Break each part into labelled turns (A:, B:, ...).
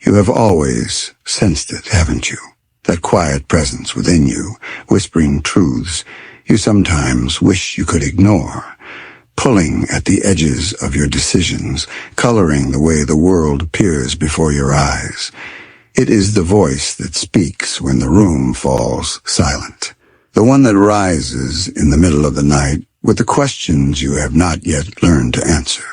A: You have always sensed it, haven't you? That quiet presence within you, whispering truths you sometimes wish you could ignore, pulling at the edges of your decisions, coloring the way the world appears before your eyes. It is the voice that speaks when the room falls silent, the one that rises in the middle of the night with the questions you have not yet learned to answer.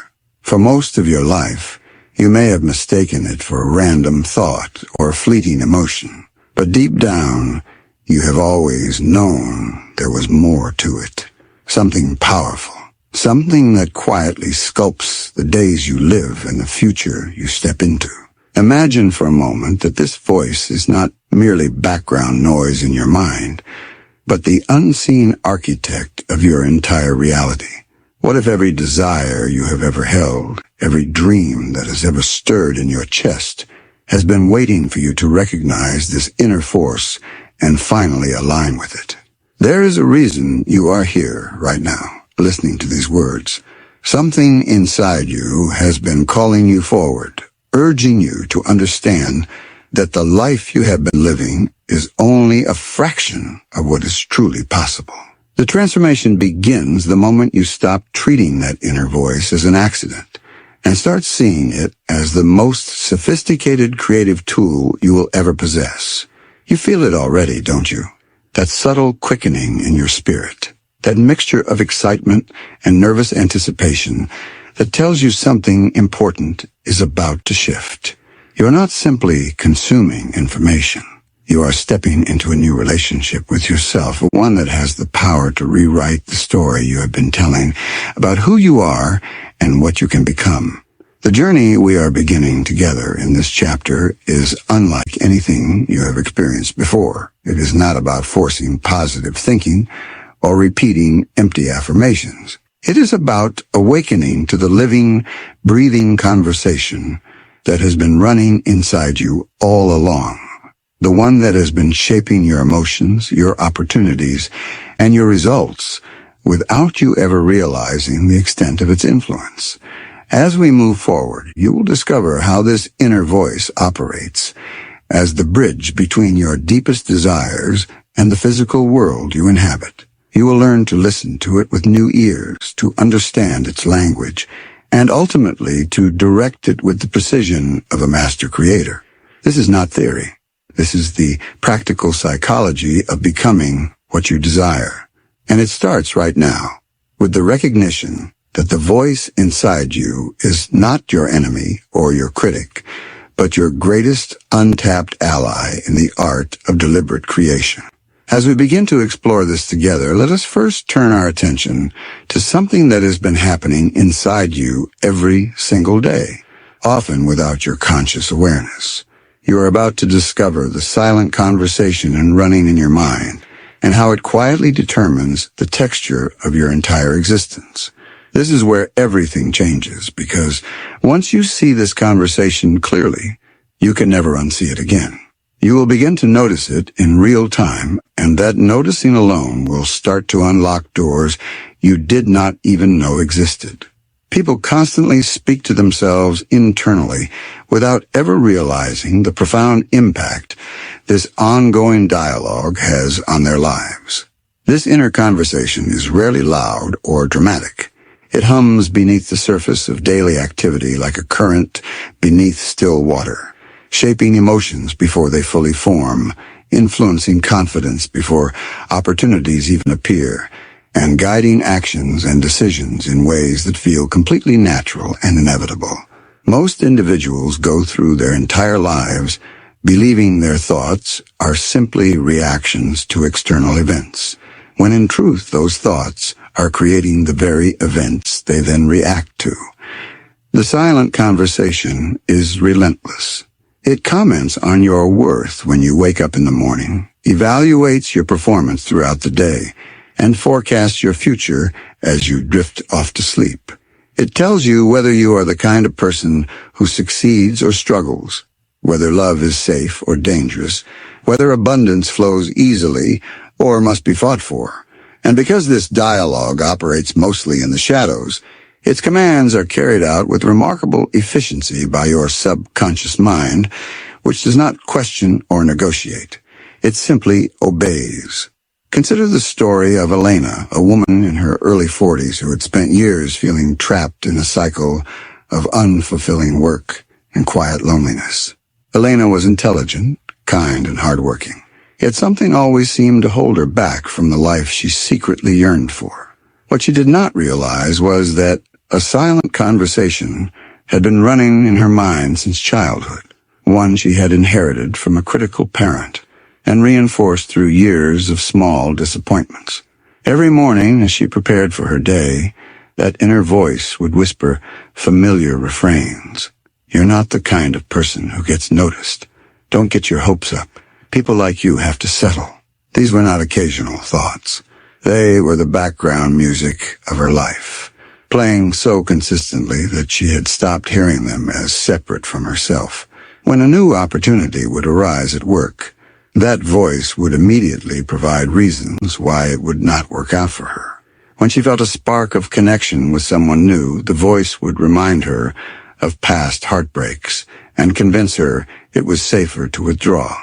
A: For most of your life, you may have mistaken it for a random thought or a fleeting emotion, but deep down, you have always known there was more to it, something powerful, something that quietly sculpts the days you live and the future you step into. Imagine for a moment that this voice is not merely background noise in your mind, but the unseen architect of your entire reality. What if every desire you have ever held, every dream that has ever stirred in your chest, has been waiting for you to recognize this inner force and finally align with it? There is a reason you are here right now, listening to these words. Something inside you has been calling you forward, urging you to understand that the life you have been living is only a fraction of what is truly possible. The transformation begins the moment you stop treating that inner voice as an accident and start seeing it as the most sophisticated creative tool you will ever possess. You feel it already, don't you? That subtle quickening in your spirit, that mixture of excitement and nervous anticipation that tells you something important is about to shift. You are not simply consuming information. You are stepping into a new relationship with yourself, one that has the power to rewrite the story you have been telling about who you are and what you can become. The journey we are beginning together in this chapter is unlike anything you have experienced before. It is not about forcing positive thinking or repeating empty affirmations. It is about awakening to the living, breathing conversation that has been running inside you all along. The one that has been shaping your emotions, your opportunities, and your results without you ever realizing the extent of its influence. As we move forward, you will discover how this inner voice operates as the bridge between your deepest desires and the physical world you inhabit. You will learn to listen to it with new ears, to understand its language, and ultimately to direct it with the precision of a master creator. This is not theory. This is the practical psychology of becoming what you desire. And it starts right now with the recognition that the voice inside you is not your enemy or your critic, but your greatest untapped ally in the art of deliberate creation. As we begin to explore this together, let us first turn our attention to something that has been happening inside you every single day, often without your conscious awareness. You are about to discover the silent conversation and running in your mind, and how it quietly determines the texture of your entire existence. This is where everything changes, because once you see this conversation clearly, you can never unsee it again. You will begin to notice it in real time, and that noticing alone will start to unlock doors you did not even know existed. People constantly speak to themselves internally without ever realizing the profound impact this ongoing dialogue has on their lives. This inner conversation is rarely loud or dramatic. It hums beneath the surface of daily activity like a current beneath still water, shaping emotions before they fully form, influencing confidence before opportunities even appear, and guiding actions and decisions in ways that feel completely natural and inevitable. Most individuals go through their entire lives believing their thoughts are simply reactions to external events, when in truth those thoughts are creating the very events they then react to. The silent conversation is relentless. It comments on your worth when you wake up in the morning, evaluates your performance throughout the day, and forecasts your future as you drift off to sleep. It tells you whether you are the kind of person who succeeds or struggles, whether love is safe or dangerous, whether abundance flows easily or must be fought for. And because this dialogue operates mostly in the shadows, Its commands are carried out with remarkable efficiency by your subconscious mind, which does not question or negotiate. It simply obeys. Consider the story of Elena, a woman in her early 40s who had spent years feeling trapped in a cycle of unfulfilling work and quiet loneliness. Elena was intelligent, kind, and hardworking, yet something always seemed to hold her back from the life she secretly yearned for. What she did not realize was that a silent conversation had been running in her mind since childhood, one she had inherited from a critical parent and reinforced through years of small disappointments. Every morning as she prepared for her day, that inner voice would whisper familiar refrains. You're not the kind of person who gets noticed. Don't get your hopes up. People like you have to settle. These were not occasional thoughts. They were the background music of her life, playing so consistently that she had stopped hearing them as separate from herself. When a new opportunity would arise at work, that voice would immediately provide reasons why it would not work out for her. When she felt a spark of connection with someone new, the voice would remind her of past heartbreaks and convince her it was safer to withdraw.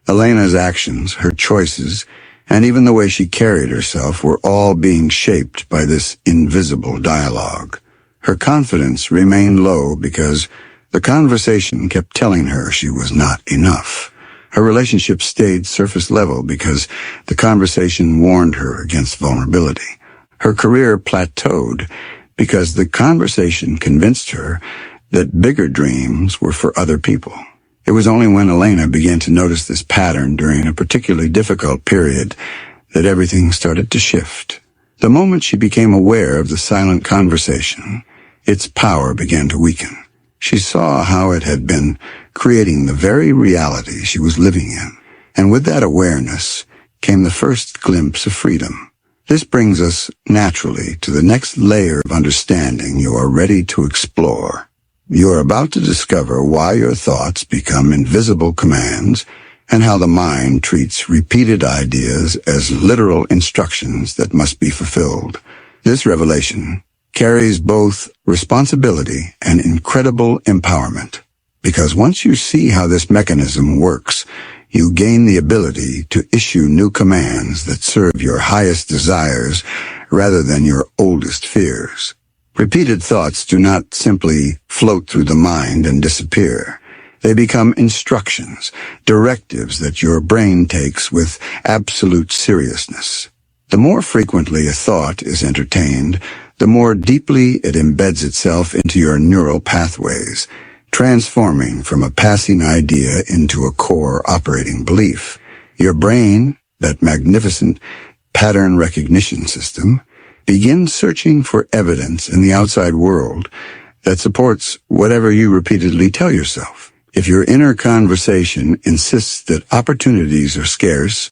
A: Elena's actions, her choices, and even the way she carried herself were all being shaped by this invisible dialogue. Her confidence remained low because the conversation kept telling her she was not enough. Her relationship stayed surface level because the conversation warned her against vulnerability. Her career plateaued because the conversation convinced her that bigger dreams were for other people. It was only when Elena began to notice this pattern during a particularly difficult period that everything started to shift. The moment she became aware of the silent conversation, its power began to weaken. She saw how it had been creating the very reality she was living in, and with that awareness came the first glimpse of freedom. This brings us naturally to the next layer of understanding you are ready to explore. You are about to discover why your thoughts become invisible commands and how the mind treats repeated ideas as literal instructions that must be fulfilled. This revelation carries both responsibility and incredible empowerment, because once you see how this mechanism works, you gain the ability to issue new commands that serve your highest desires rather than your oldest fears. Repeated thoughts do not simply float through the mind and disappear. They become instructions, directives that your brain takes with absolute seriousness. The more frequently a thought is entertained, the more deeply it embeds itself into your neural pathways, transforming from a passing idea into a core operating belief. Your brain, that magnificent pattern recognition system, begins searching for evidence in the outside world that supports whatever you repeatedly tell yourself. If your inner conversation insists that opportunities are scarce,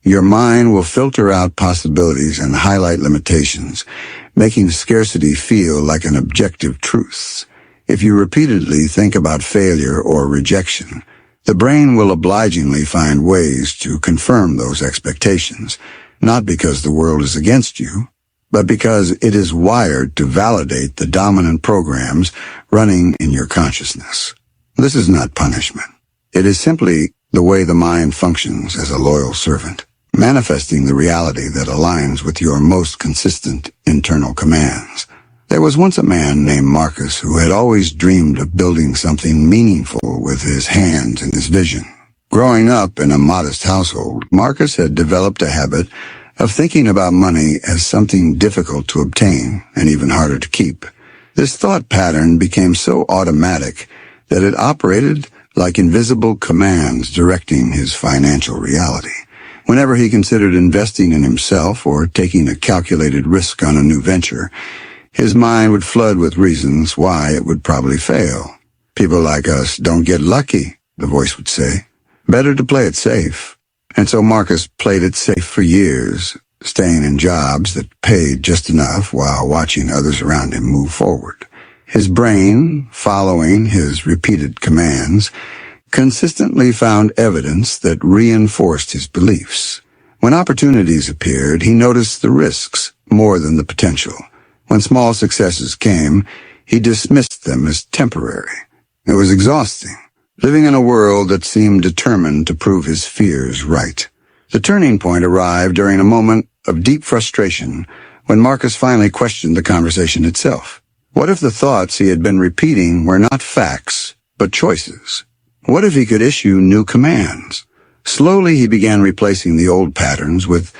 A: your mind will filter out possibilities and highlight limitations, making scarcity feel like an objective truth. If you repeatedly think about failure or rejection, the brain will obligingly find ways to confirm those expectations, not because the world is against you, but because it is wired to validate the dominant programs running in your consciousness. This is not punishment. It is simply the way the mind functions as a loyal servant, manifesting the reality that aligns with your most consistent internal commands. There was once a man named Marcus who had always dreamed of building something meaningful with his hands and his vision. Growing up in a modest household, Marcus had developed a habit of thinking about money as something difficult to obtain and even harder to keep. This thought pattern became so automatic that it operated like invisible commands directing his financial reality. Whenever he considered investing in himself or taking a calculated risk on a new venture, his mind would flood with reasons why it would probably fail. People like us don't get lucky, the voice would say. Better to play it safe. And so Marcus played it safe for years, staying in jobs that paid just enough while watching others around him move forward. His brain, following his repeated commands, consistently found evidence that reinforced his beliefs. When opportunities appeared, he noticed the risks more than the potential. When small successes came, he dismissed them as temporary. It was exhausting, living in a world that seemed determined to prove his fears right. The turning point arrived during a moment of deep frustration when Marcus finally questioned the conversation itself. What if the thoughts he had been repeating were not facts, but choices? What if he could issue new commands? Slowly he began replacing the old patterns with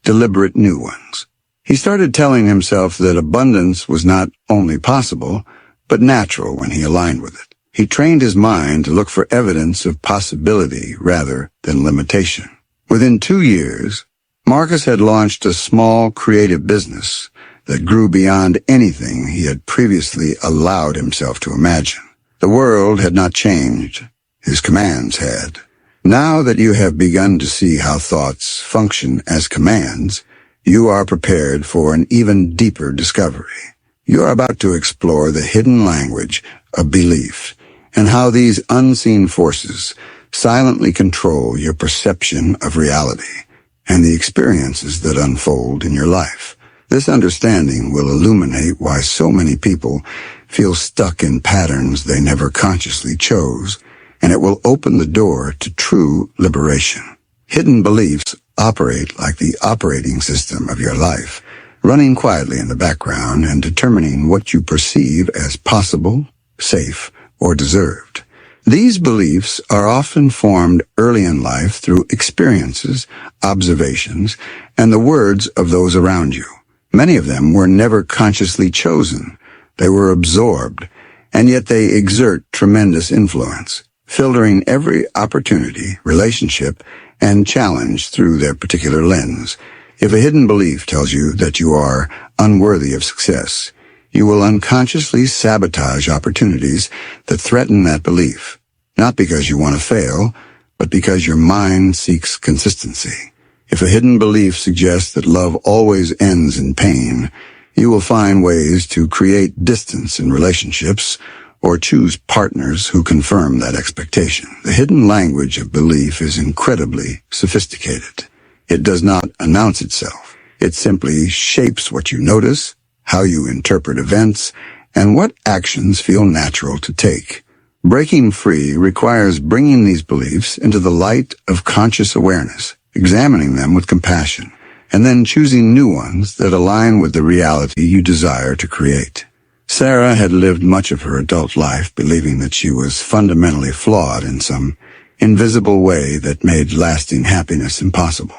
A: deliberate new ones. He started telling himself that abundance was not only possible, but natural when he aligned with it. He trained his mind to look for evidence of possibility rather than limitation. Within 2 years, Marcus had launched a small creative business that grew beyond anything he had previously allowed himself to imagine. The world had not changed. His commands had. Now that you have begun to see how thoughts function as commands, you are prepared for an even deeper discovery. You are about to explore the hidden language of belief and how these unseen forces silently control your perception of reality and the experiences that unfold in your life. This understanding will illuminate why so many people feel stuck in patterns they never consciously chose, and it will open the door to true liberation. Hidden beliefs operate like the operating system of your life, running quietly in the background and determining what you perceive as possible, safe, or deserved. These beliefs are often formed early in life through experiences, observations, and the words of those around you. Many of them were never consciously chosen. They were absorbed, and yet they exert tremendous influence, filtering every opportunity, relationship, and challenge through their particular lens. If a hidden belief tells you that you are unworthy of success, you will unconsciously sabotage opportunities that threaten that belief, not because you want to fail, but because your mind seeks consistency. If a hidden belief suggests that love always ends in pain, you will find ways to create distance in relationships or choose partners who confirm that expectation. The hidden language of belief is incredibly sophisticated. It does not announce itself. It simply shapes what you notice, how you interpret events, and what actions feel natural to take. Breaking free requires bringing these beliefs into the light of conscious awareness, examining them with compassion, and then choosing new ones that align with the reality you desire to create. Sarah had lived much of her adult life believing that she was fundamentally flawed in some invisible way that made lasting happiness impossible.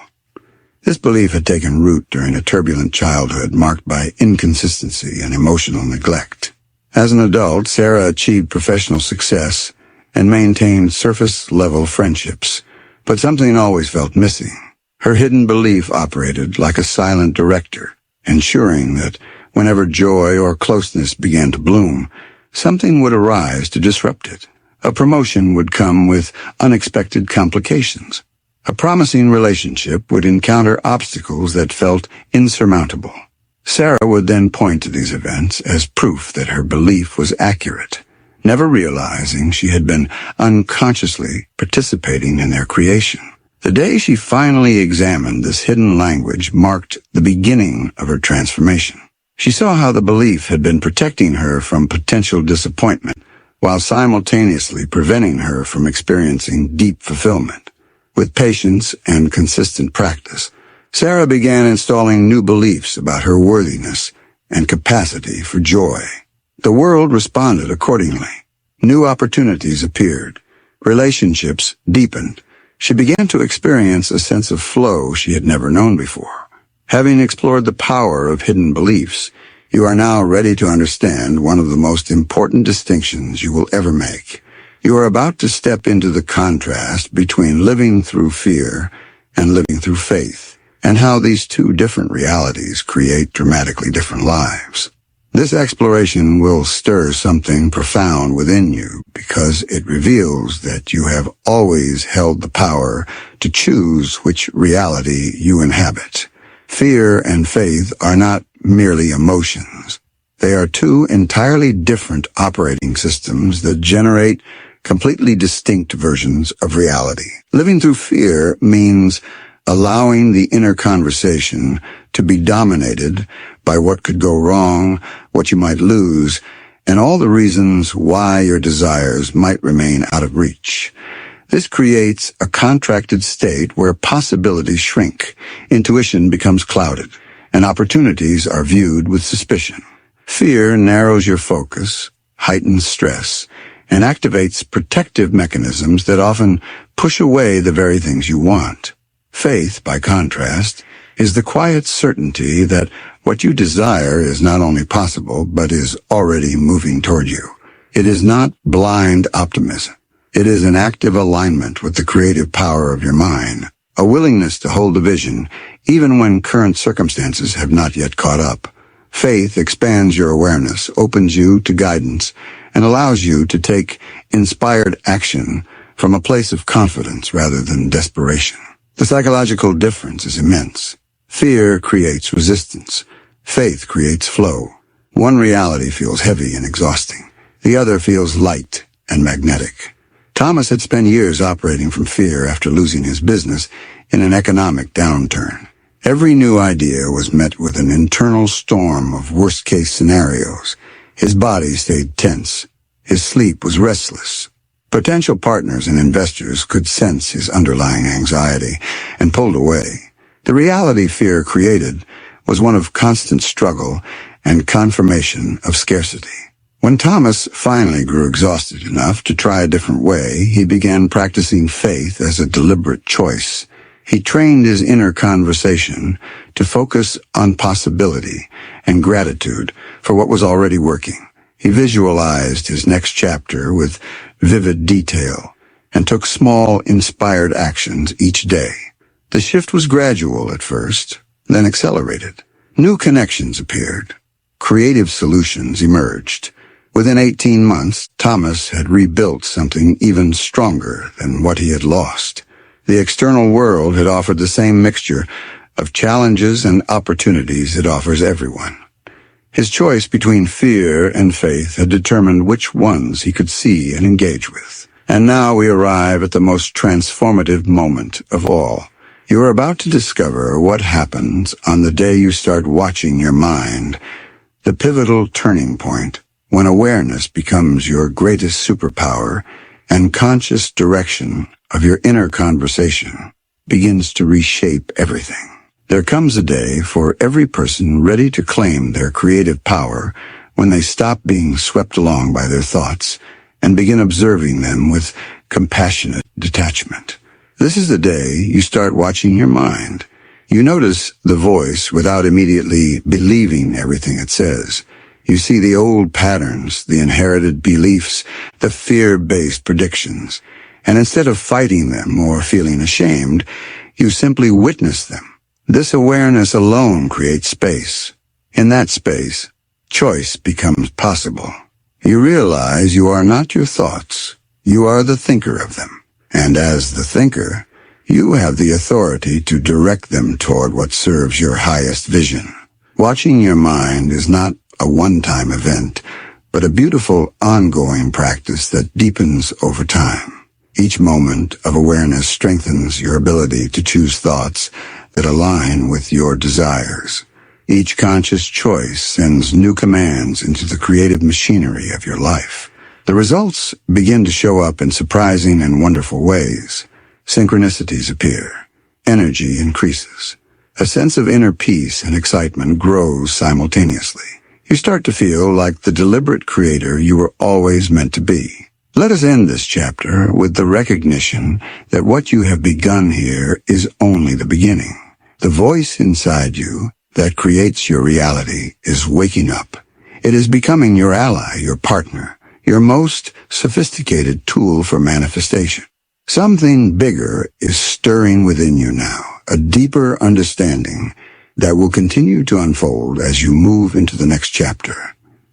A: This belief had taken root during a turbulent childhood marked by inconsistency and emotional neglect. As an adult, Sarah achieved professional success and maintained surface-level friendships, but something always felt missing. Her hidden belief operated like a silent director, ensuring that whenever joy or closeness began to bloom, something would arise to disrupt it. A promotion would come with unexpected complications. A promising relationship would encounter obstacles that felt insurmountable. Sarah would then point to these events as proof that her belief was accurate, never realizing she had been unconsciously participating in their creation. The day she finally examined this hidden language marked the beginning of her transformation. She saw how the belief had been protecting her from potential disappointment, while simultaneously preventing her from experiencing deep fulfillment. With patience and consistent practice, Sarah began installing new beliefs about her worthiness and capacity for joy. The world responded accordingly. New opportunities appeared. Relationships deepened. She began to experience a sense of flow she had never known before. Having explored the power of hidden beliefs, you are now ready to understand one of the most important distinctions you will ever make. You are about to step into the contrast between living through fear and living through faith, and how these two different realities create dramatically different lives. This exploration will stir something profound within you because it reveals that you have always held the power to choose which reality you inhabit. Fear and faith are not merely emotions. They are two entirely different operating systems that generate completely distinct versions of reality. Living through fear means allowing the inner conversation to be dominated by what could go wrong, what you might lose, and all the reasons why your desires might remain out of reach. This creates a contracted state where possibilities shrink, intuition becomes clouded, and opportunities are viewed with suspicion. Fear narrows your focus, heightens stress, and activates protective mechanisms that often push away the very things you want. Faith, by contrast, is the quiet certainty that what you desire is not only possible, but is already moving toward you. It is not blind optimism. It is an active alignment with the creative power of your mind, a willingness to hold a vision even when current circumstances have not yet caught up. Faith expands your awareness, opens you to guidance, and allows you to take inspired action from a place of confidence rather than desperation. The psychological difference is immense. Fear creates resistance. Faith creates flow. One reality feels heavy and exhausting. The other feels light and magnetic. Thomas had spent years operating from fear after losing his business in an economic downturn. Every new idea was met with an internal storm of worst-case scenarios. His body stayed tense. His sleep was restless. Potential partners and investors could sense his underlying anxiety and pulled away. The reality fear created was one of constant struggle and confirmation of scarcity. When Thomas finally grew exhausted enough to try a different way, he began practicing faith as a deliberate choice. He trained his inner conversation to focus on possibility and gratitude for what was already working. He visualized his next chapter with vivid detail and took small, inspired actions each day. The shift was gradual at first, then accelerated. New connections appeared. Creative solutions emerged. Within 18 months, Thomas had rebuilt something even stronger than what he had lost. The external world had offered the same mixture of challenges and opportunities it offers everyone. His choice between fear and faith had determined which ones he could see and engage with. And now we arrive at the most transformative moment of all. You are about to discover what happens on the day you start watching your mind, the pivotal turning point when awareness becomes your greatest superpower and conscious direction of your inner conversation begins to reshape everything. There comes a day for every person ready to claim their creative power when they stop being swept along by their thoughts and begin observing them with compassionate detachment. This is the day you start watching your mind. You notice the voice without immediately believing everything it says. You see the old patterns, the inherited beliefs, the fear-based predictions, and instead of fighting them or feeling ashamed, you simply witness them. This awareness alone creates space. In that space, choice becomes possible. You realize you are not your thoughts. You are the thinker of them. And as the thinker, you have the authority to direct them toward what serves your highest vision. Watching your mind is not a one-time event, but a beautiful ongoing practice that deepens over time. Each moment of awareness strengthens your ability to choose thoughts that align with your desires. Each conscious choice sends new commands into the creative machinery of your life. The results begin to show up in surprising and wonderful ways. Synchronicities appear. Energy increases. A sense of inner peace and excitement grows simultaneously. You start to feel like the deliberate creator you were always meant to be. Let us end this chapter with the recognition that what you have begun here is only the beginning. The voice inside you that creates your reality is waking up. It is becoming your ally, your partner, your most sophisticated tool for manifestation. Something bigger is stirring within you now, a deeper understanding that will continue to unfold as you move into the next chapter.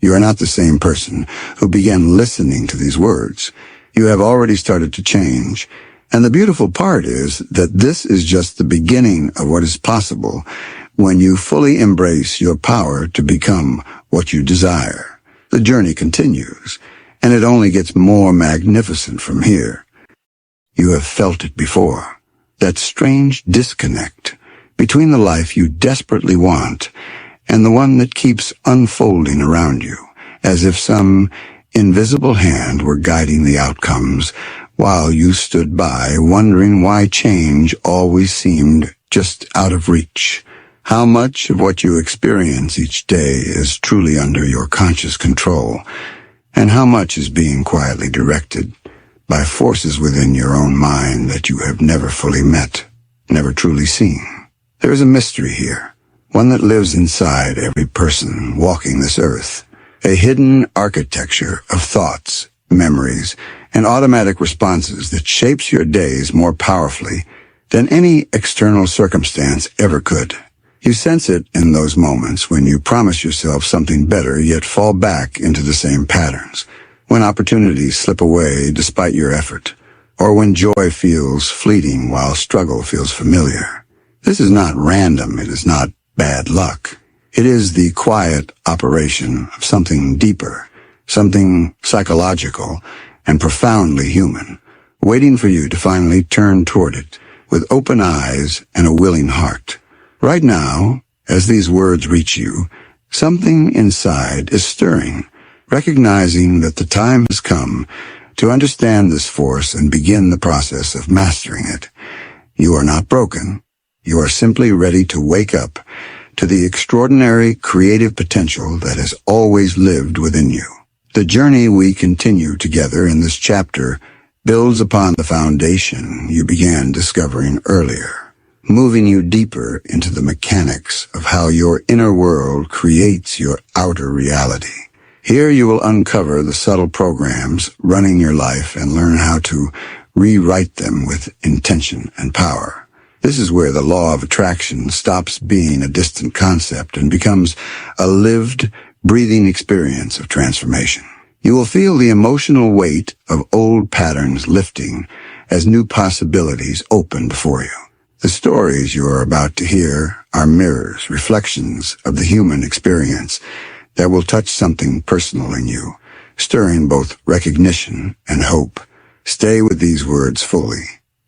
A: You are not the same person who began listening to these words. You have already started to change. And the beautiful part is that this is just the beginning of what is possible when you fully embrace your power to become what you desire. The journey continues, and it only gets more magnificent from here. You have felt it before. that strange disconnect between the life you desperately want and the one that keeps unfolding around you, as if some invisible hand were guiding the outcomes while you stood by, wondering why change always seemed just out of reach. How much of what you experience each day is truly under your conscious control, and how much is being quietly directed by forces within your own mind that you have never fully met, never truly seen. There is a mystery here, one that lives inside every person walking this earth, a hidden architecture of thoughts, memories, and automatic responses that shapes your days more powerfully than any external circumstance ever could. You sense it in those moments when you promise yourself something better yet fall back into the same patterns, when opportunities slip away despite your effort, or when joy feels fleeting while struggle feels familiar. This is not random, it is not bad luck. It is the quiet operation of something deeper, something psychological and profoundly human, waiting for you to finally turn toward it with open eyes and a willing heart. Right now, as these words reach you, something inside is stirring, recognizing that the time has come to understand this force and begin the process of mastering it. You are not broken. You are simply ready to wake up to the extraordinary creative potential that has always lived within you. The journey we continue together in this chapter builds upon the foundation you began discovering earlier, moving you deeper into the mechanics of how your inner world creates your outer reality. Here you will uncover the subtle programs running your life and learn how to rewrite them with intention and power. This is where the law of attraction stops being a distant concept and becomes a lived, breathing experience of transformation. You will feel the emotional weight of old patterns lifting as new possibilities open before you. The stories you are about to hear are mirrors, reflections of the human experience that will touch something personal in you, stirring both recognition and hope. Stay with these words fully.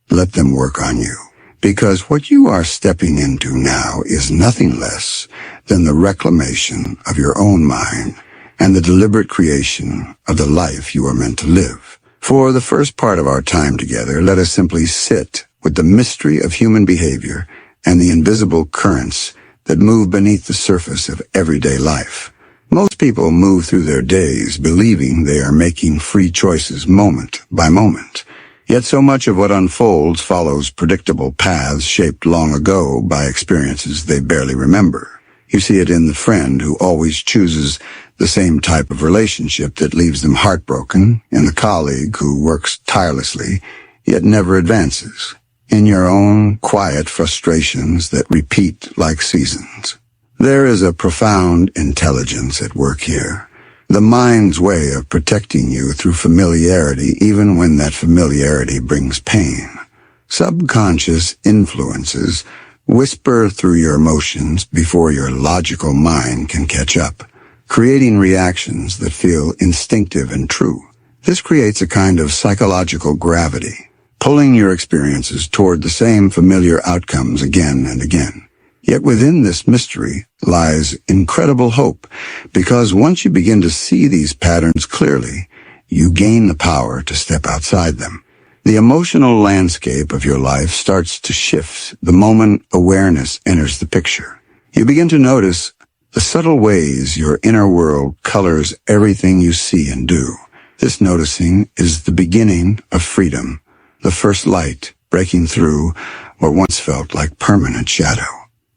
A: Let them work on you. Because what you are stepping into now is nothing less than the reclamation of your own mind and the deliberate creation of the life you are meant to live. For the first part of our time together, let us simply sit with the mystery of human behavior and the invisible currents that move beneath the surface of everyday life. Most people move through their days believing they are making free choices moment by moment. Yet so much of what unfolds follows predictable paths shaped long ago by experiences they barely remember. You see it in the friend who always chooses the same type of relationship that leaves them heartbroken, in the colleague who works tirelessly yet never advances, in your own quiet frustrations that repeat like seasons. There is a profound intelligence at work here. The mind's way of protecting you through familiarity even when that familiarity brings pain. Subconscious influences whisper through your emotions before your logical mind can catch up, creating reactions that feel instinctive and true. This creates a kind of psychological gravity, pulling your experiences toward the same familiar outcomes again and again. Yet within this mystery lies incredible hope, because once you begin to see these patterns clearly, you gain the power to step outside them. The emotional landscape of your life starts to shift the moment awareness enters the picture. You begin to notice the subtle ways your inner world colors everything you see and do. This noticing is the beginning of freedom, the first light breaking through what once felt like permanent shadow.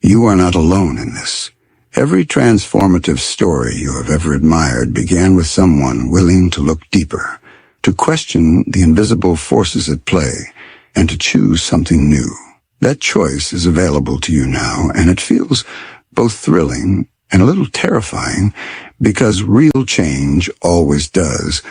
A: You are not alone in this. Every transformative story you have ever admired began with someone willing to look deeper, to question the invisible forces at play, and to choose something new. That choice is available to you now, and it feels both thrilling and a little terrifying, because real change always does.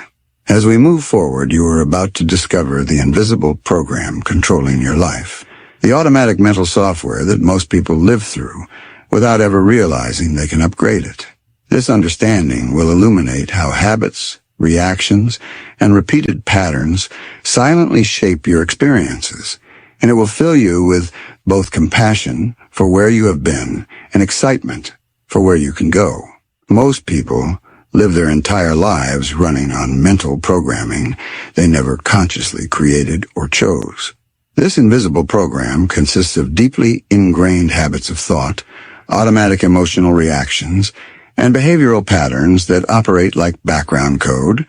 A: As we move forward, you are about to discover the invisible program controlling your life. The automatic mental software that most people live through without ever realizing they can upgrade it. This understanding will illuminate how habits, reactions, and repeated patterns silently shape your experiences, and it will fill you with both compassion for where you have been and excitement for where you can go. Most people live their entire lives running on mental programming they never consciously created or chose. This invisible program consists of deeply ingrained habits of thought, automatic emotional reactions, and behavioral patterns that operate like background code,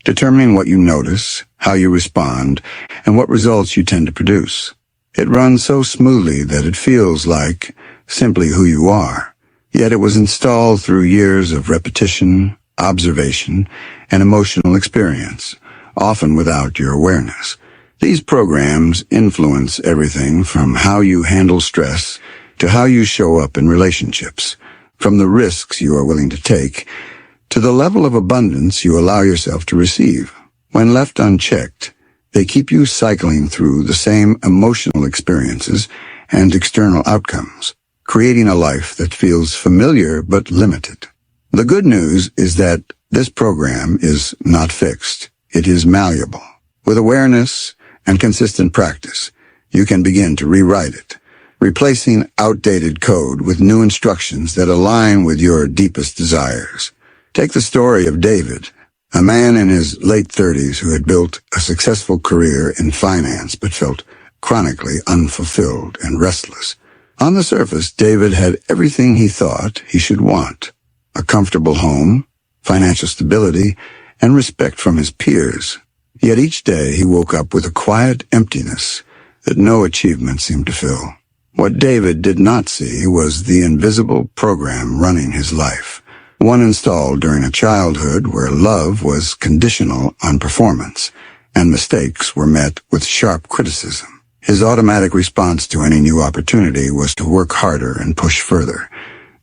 A: determining what you notice, how you respond, and what results you tend to produce. It runs so smoothly that it feels like simply who you are, yet it was installed through years of repetition, observation, and emotional experience, often without your awareness. These programs influence everything from how you handle stress to how you show up in relationships, from the risks you are willing to take to the level of abundance you allow yourself to receive. When left unchecked, they keep you cycling through the same emotional experiences and external outcomes, creating a life that feels familiar but limited. The good news is that this program is not fixed. It is malleable. With awareness and consistent practice, you can begin to rewrite it, replacing outdated code with new instructions that align with your deepest desires. Take the story of David, a man in his late 30s who had built a successful career in finance but felt chronically unfulfilled and restless. On the surface, David had everything he thought he should want: a comfortable home, financial stability, and respect from his peers. Yet each day he woke up with a quiet emptiness that no achievement seemed to fill. What David did not see was the invisible program running his life, one installed during a childhood where love was conditional on performance, and mistakes were met with sharp criticism. His automatic response to any new opportunity was to work harder and push further,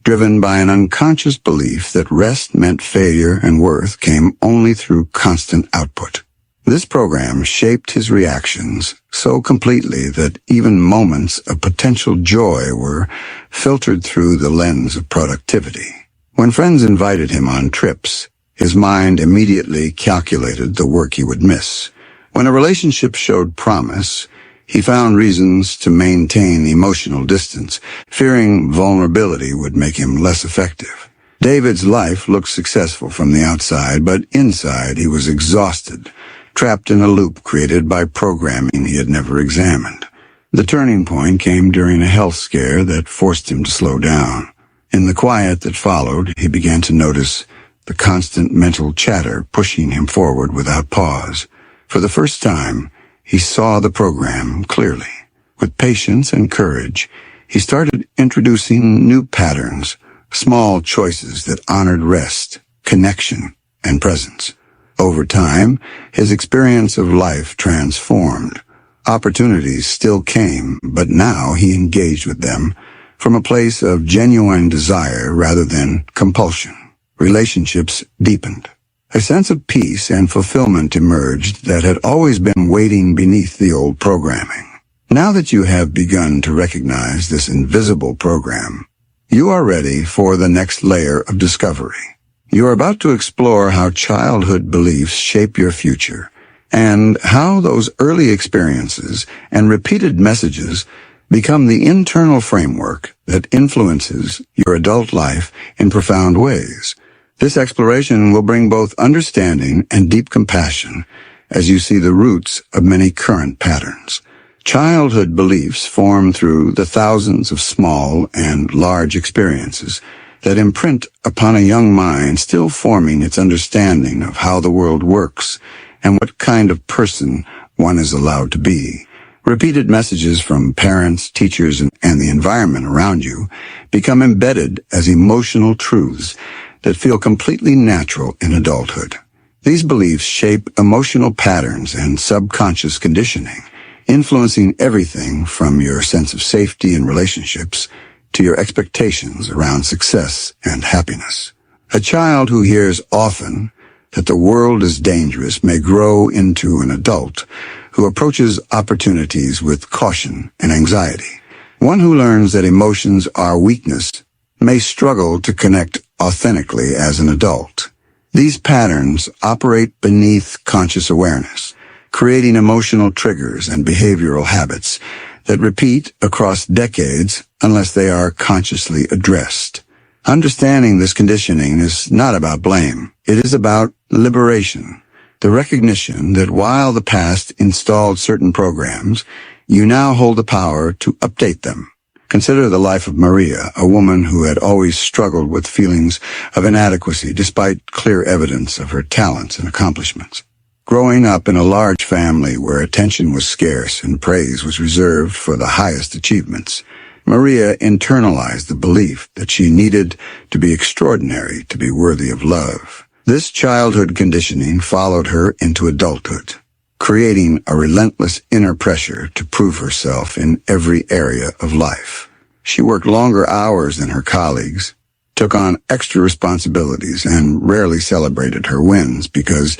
A: driven by an unconscious belief that rest meant failure and worth came only through constant output. This program shaped his reactions so completely that even moments of potential joy were filtered through the lens of productivity. When friends invited him on trips, his mind immediately calculated the work he would miss. When a relationship showed promise, he found reasons to maintain emotional distance, fearing vulnerability would make him less effective. David's life looked successful from the outside, but inside he was exhausted, trapped in a loop created by programming he had never examined. The turning point came during a health scare that forced him to slow down. In the quiet that followed, he began to notice the constant mental chatter pushing him forward without pause. For the first time, he saw the program clearly. With patience and courage, he started introducing new patterns, small choices that honored rest, connection, and presence. Over time, his experience of life transformed. Opportunities still came, but now he engaged with them from a place of genuine desire rather than compulsion. Relationships deepened. A sense of peace and fulfillment emerged that had always been waiting beneath the old programming. Now that you have begun to recognize this invisible program, you are ready for the next layer of discovery. You are about to explore how childhood beliefs shape your future, and how those early experiences and repeated messages become the internal framework that influences your adult life in profound ways. This exploration will bring both understanding and deep compassion as you see the roots of many current patterns. Childhood beliefs form through the thousands of small and large experiences that imprint upon a young mind still forming its understanding of how the world works and what kind of person one is allowed to be. Repeated messages from parents, teachers, and the environment around you become embedded as emotional truths that feel completely natural in adulthood. These beliefs shape emotional patterns and subconscious conditioning, influencing everything from your sense of safety in relationships to your expectations around success and happiness. A child who hears often that the world is dangerous may grow into an adult who approaches opportunities with caution and anxiety. One who learns that emotions are weakness may struggle to connect authentically as an adult. These patterns operate beneath conscious awareness, creating emotional triggers and behavioral habits that repeat across decades unless they are consciously addressed. Understanding this conditioning is not about blame. It is about liberation. The recognition that while the past installed certain programs, you now hold the power to update them. Consider the life of Maria, a woman who had always struggled with feelings of inadequacy despite clear evidence of her talents and accomplishments. Growing up in a large family where attention was scarce and praise was reserved for the highest achievements, Maria internalized the belief that she needed to be extraordinary to be worthy of love. This childhood conditioning followed her into adulthood, creating a relentless inner pressure to prove herself in every area of life. She worked longer hours than her colleagues, took on extra responsibilities, and rarely celebrated her wins because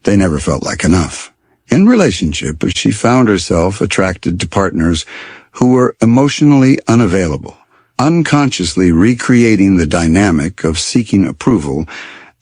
A: they never felt like enough. In relationships, she found herself attracted to partners who were emotionally unavailable, unconsciously recreating the dynamic of seeking approval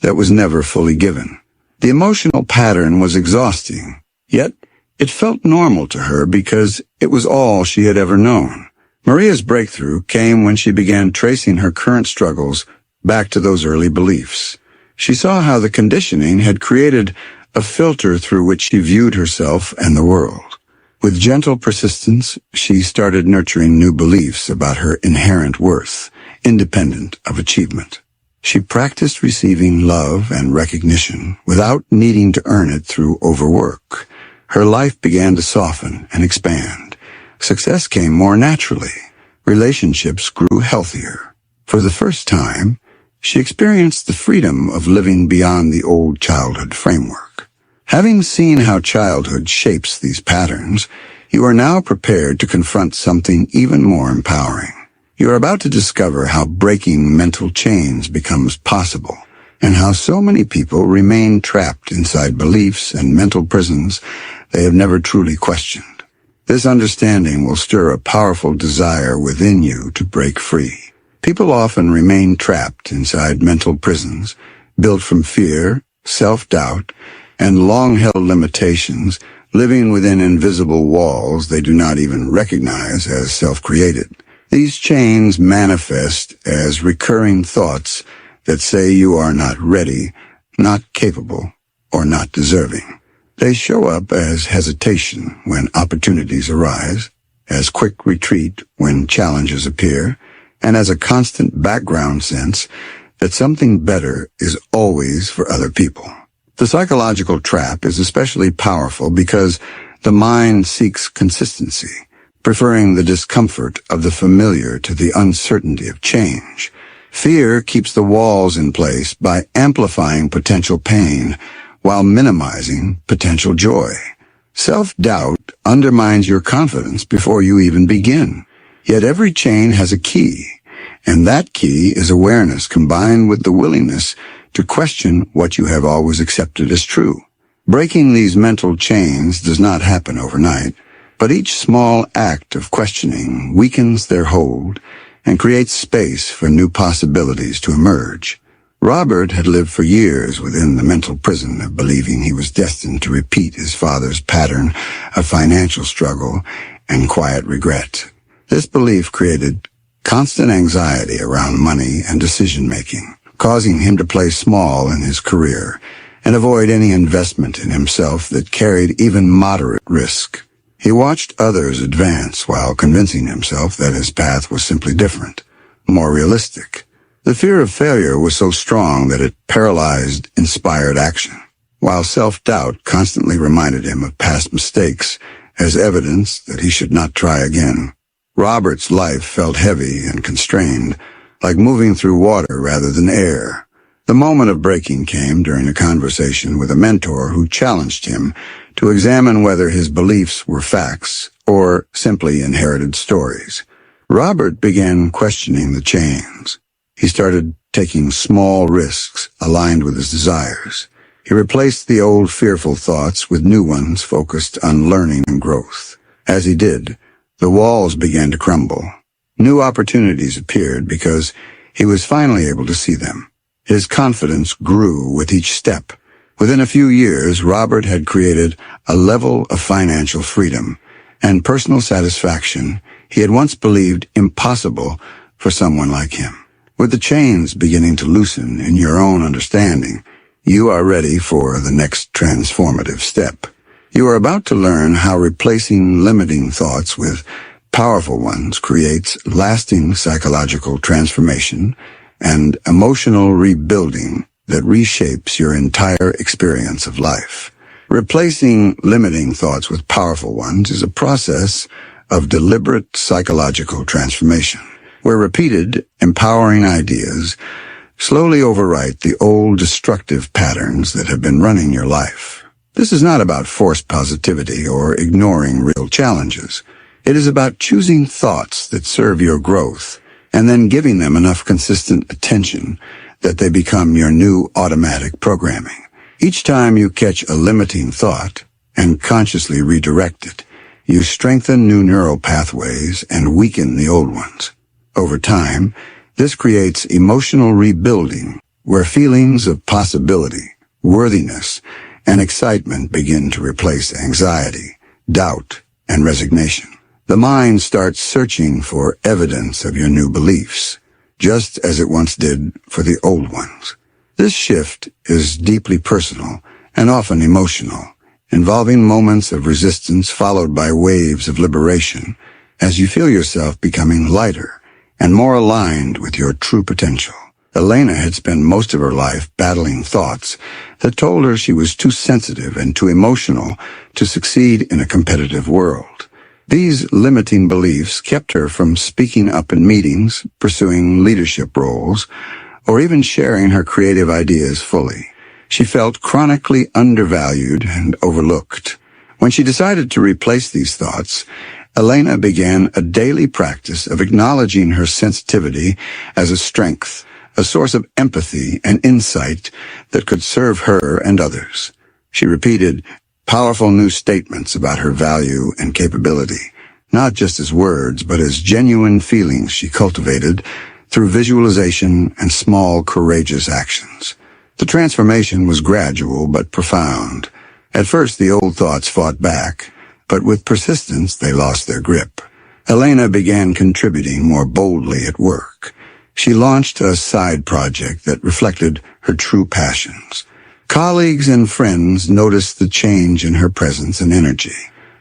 A: that was never fully given. The emotional pattern was exhausting, yet it felt normal to her because it was all she had ever known. Maria's breakthrough came when she began tracing her current struggles back to those early beliefs. She saw how the conditioning had created a filter through which she viewed herself and the world. With gentle persistence, she started nurturing new beliefs about her inherent worth, independent of achievement. She practiced receiving love and recognition without needing to earn it through overwork. Her life began to soften and expand. Success came more naturally. Relationships grew healthier. For the first time, she experienced the freedom of living beyond the old childhood framework. Having seen how childhood shapes these patterns, you are now prepared to confront something even more empowering. You are about to discover how breaking mental chains becomes possible, and how so many people remain trapped inside beliefs and mental prisons they have never truly questioned. This understanding will stir a powerful desire within you to break free. People often remain trapped inside mental prisons, built from fear, self-doubt, and long-held limitations, living within invisible walls they do not even recognize as self-created. These chains manifest as recurring thoughts that say you are not ready, not capable, or not deserving. They show up as hesitation when opportunities arise, as quick retreat when challenges appear, and as a constant background sense that something better is always for other people. The psychological trap is especially powerful because the mind seeks consistency, preferring the discomfort of the familiar to the uncertainty of change. Fear keeps the walls in place by amplifying potential pain while minimizing potential joy. Self-doubt undermines your confidence before you even begin. Yet every chain has a key, and that key is awareness combined with the willingness to question what you have always accepted as true. Breaking these mental chains does not happen overnight, but each small act of questioning weakens their hold and creates space for new possibilities to emerge. Robert had lived for years within the mental prison of believing he was destined to repeat his father's pattern of financial struggle and quiet regret. This belief created constant anxiety around money and decision-making, causing him to play small in his career and avoid any investment in himself that carried even moderate risk. He watched others advance while convincing himself that his path was simply different, more realistic. The fear of failure was so strong that it paralyzed inspired action, while self-doubt constantly reminded him of past mistakes as evidence that he should not try again. Robert's life felt heavy and constrained, like moving through water rather than air. The moment of breaking came during a conversation with a mentor who challenged him to examine whether his beliefs were facts or simply inherited stories. Robert began questioning the chains. He started taking small risks aligned with his desires. He replaced the old fearful thoughts with new ones focused on learning and growth. As he did, the walls began to crumble. New opportunities appeared because he was finally able to see them. His confidence grew with each step, Within a few years, Robert had created a level of financial freedom and personal satisfaction he had once believed impossible for someone like him. With the chains beginning to loosen in your own understanding, you are ready for the next transformative step. You are about to learn how replacing limiting thoughts with powerful ones creates lasting psychological transformation and emotional rebuilding that reshapes your entire experience of life. Replacing limiting thoughts with powerful ones is a process of deliberate psychological transformation, where repeated, empowering ideas slowly overwrite the old destructive patterns that have been running your life. This is not about forced positivity or ignoring real challenges. It is about choosing thoughts that serve your growth and then giving them enough consistent attention that they become your new automatic programming. Each time you catch a limiting thought and consciously redirect it, you strengthen new neural pathways and weaken the old ones. Over time, this creates emotional rebuilding, where feelings of possibility, worthiness, and excitement begin to replace anxiety, doubt, and resignation. The mind starts searching for evidence of your new beliefs, just as it once did for the old ones. This shift is deeply personal and often emotional, involving moments of resistance followed by waves of liberation as you feel yourself becoming lighter and more aligned with your true potential. Elena had spent most of her life battling thoughts that told her she was too sensitive and too emotional to succeed in a competitive world. These limiting beliefs kept her from speaking up in meetings, pursuing leadership roles, or even sharing her creative ideas fully. She felt chronically undervalued and overlooked. When she decided to replace these thoughts, Elena began a daily practice of acknowledging her sensitivity as a strength, a source of empathy and insight that could serve her and others. She repeated powerful new statements about her value and capability, not just as words, but as genuine feelings she cultivated through visualization and small, courageous actions. The transformation was gradual but profound. At first, the old thoughts fought back, but with persistence, they lost their grip. Elena began contributing more boldly at work. She launched a side project that reflected her true passions. Colleagues and friends noticed the change in her presence and energy.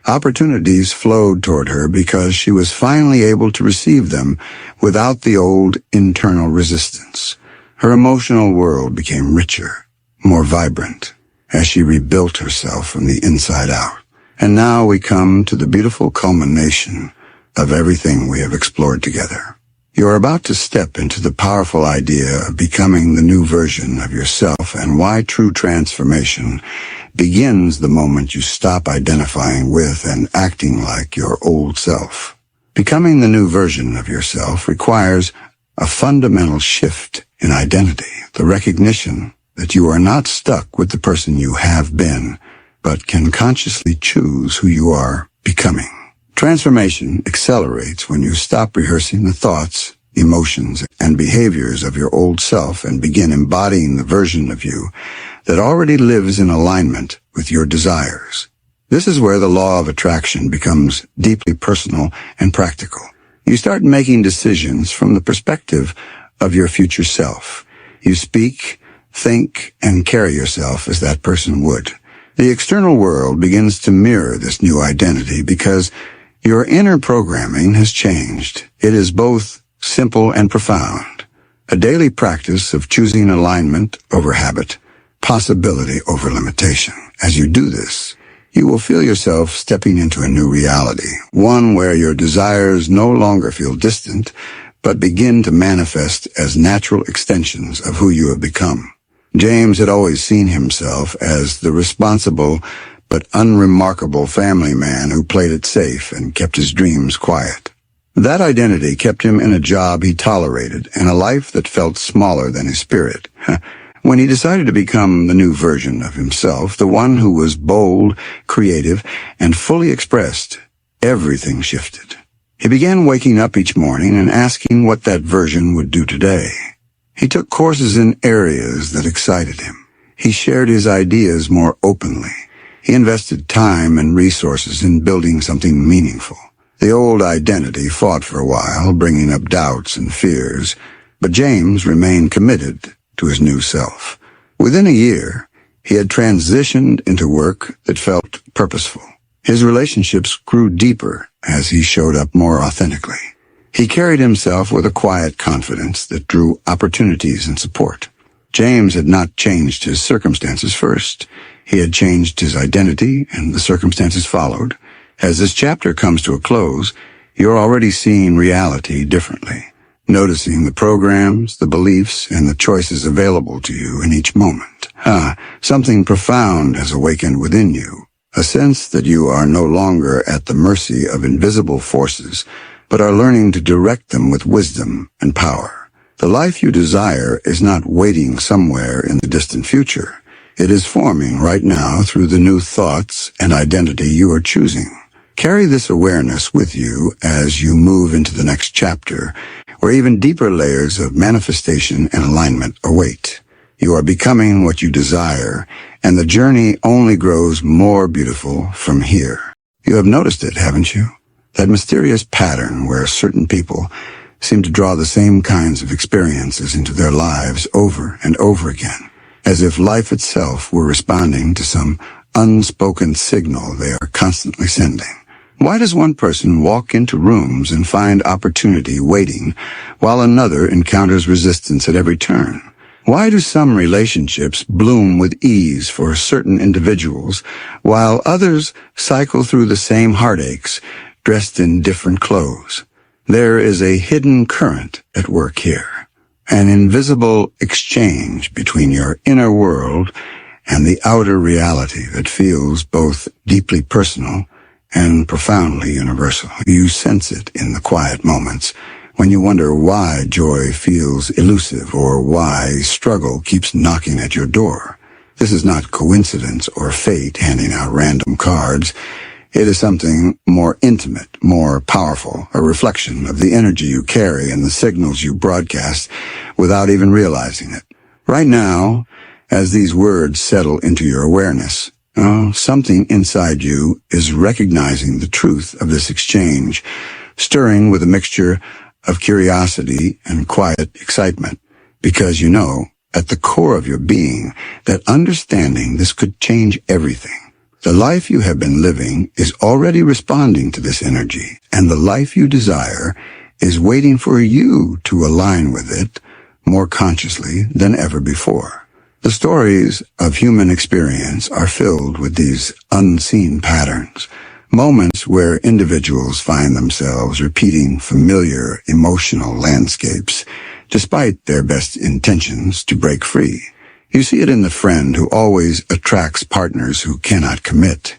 A: Opportunities flowed toward her because she was finally able to receive them without the old internal resistance. Her emotional world became richer, more vibrant, as she rebuilt herself from the inside out. And now we come to the beautiful culmination of everything we have explored together. You are about to step into the powerful idea of becoming the new version of yourself and why true transformation begins the moment you stop identifying with and acting like your old self. Becoming the new version of yourself requires a fundamental shift in identity, the recognition that you are not stuck with the person you have been, but can consciously choose who you are becoming. Transformation accelerates when you stop rehearsing the thoughts, emotions, and behaviors of your old self and begin embodying the version of you that already lives in alignment with your desires. This is where the law of attraction becomes deeply personal and practical. You start making decisions from the perspective of your future self. You speak, think, and carry yourself as that person would. The external world begins to mirror this new identity because your inner programming has changed. It is both simple and profound, a daily practice of choosing alignment over habit, possibility over limitation. As you do this, you will feel yourself stepping into a new reality, one where your desires no longer feel distant, but begin to manifest as natural extensions of who you have become. James had always seen himself as the responsible but unremarkable family man who played it safe and kept his dreams quiet. That identity kept him in a job he tolerated and a life that felt smaller than his spirit. When he decided to become the new version of himself, the one who was bold, creative, and fully expressed, everything shifted. He began waking up each morning and asking what that version would do today. He took courses in areas that excited him. He shared his ideas more openly. He invested time and resources in building something meaningful. The old identity fought for a while, bringing up doubts and fears, but James remained committed to his new self. Within a year, he had transitioned into work that felt purposeful. His relationships grew deeper as he showed up more authentically. He carried himself with a quiet confidence that drew opportunities and support. James had not changed his circumstances first. He had changed his identity, and the circumstances followed. As this chapter comes to a close, you're already seeing reality differently, noticing the programs, the beliefs, and the choices available to you in each moment. Something profound has awakened within you, a sense that you are no longer at the mercy of invisible forces, but are learning to direct them with wisdom and power. The life you desire is not waiting somewhere in the distant future. It is forming right now through the new thoughts and identity you are choosing. Carry this awareness with you as you move into the next chapter, where even deeper layers of manifestation and alignment await. You are becoming what you desire, and the journey only grows more beautiful from here. You have noticed it, haven't you? That mysterious pattern where certain people seem to draw the same kinds of experiences into their lives over and over again, as if life itself were responding to some unspoken signal they are constantly sending. Why does one person walk into rooms and find opportunity waiting, while another encounters resistance at every turn? Why do some relationships bloom with ease for certain individuals, while others cycle through the same heartaches, dressed in different clothes? There is a hidden current at work here, an invisible exchange between your inner world and the outer reality that feels both deeply personal and profoundly universal. You sense it in the quiet moments when you wonder why joy feels elusive or why struggle keeps knocking at your door. This is not coincidence or fate handing out random cards. It is something more intimate, more powerful, a reflection of the energy you carry and the signals you broadcast without even realizing it. Right now, as these words settle into your awareness, something inside you is recognizing the truth of this exchange, stirring with a mixture of curiosity and quiet excitement, because you know, at the core of your being, that understanding this could change everything. The life you have been living is already responding to this energy, and the life you desire is waiting for you to align with it more consciously than ever before. The stories of human experience are filled with these unseen patterns, moments where individuals find themselves repeating familiar emotional landscapes, despite their best intentions to break free. You see it in the friend who always attracts partners who cannot commit,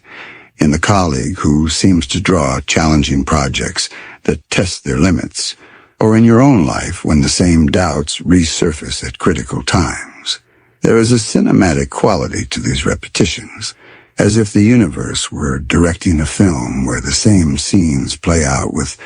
A: in the colleague who seems to draw challenging projects that test their limits, or in your own life when the same doubts resurface at critical times. There is a cinematic quality to these repetitions, as if the universe were directing a film where the same scenes play out with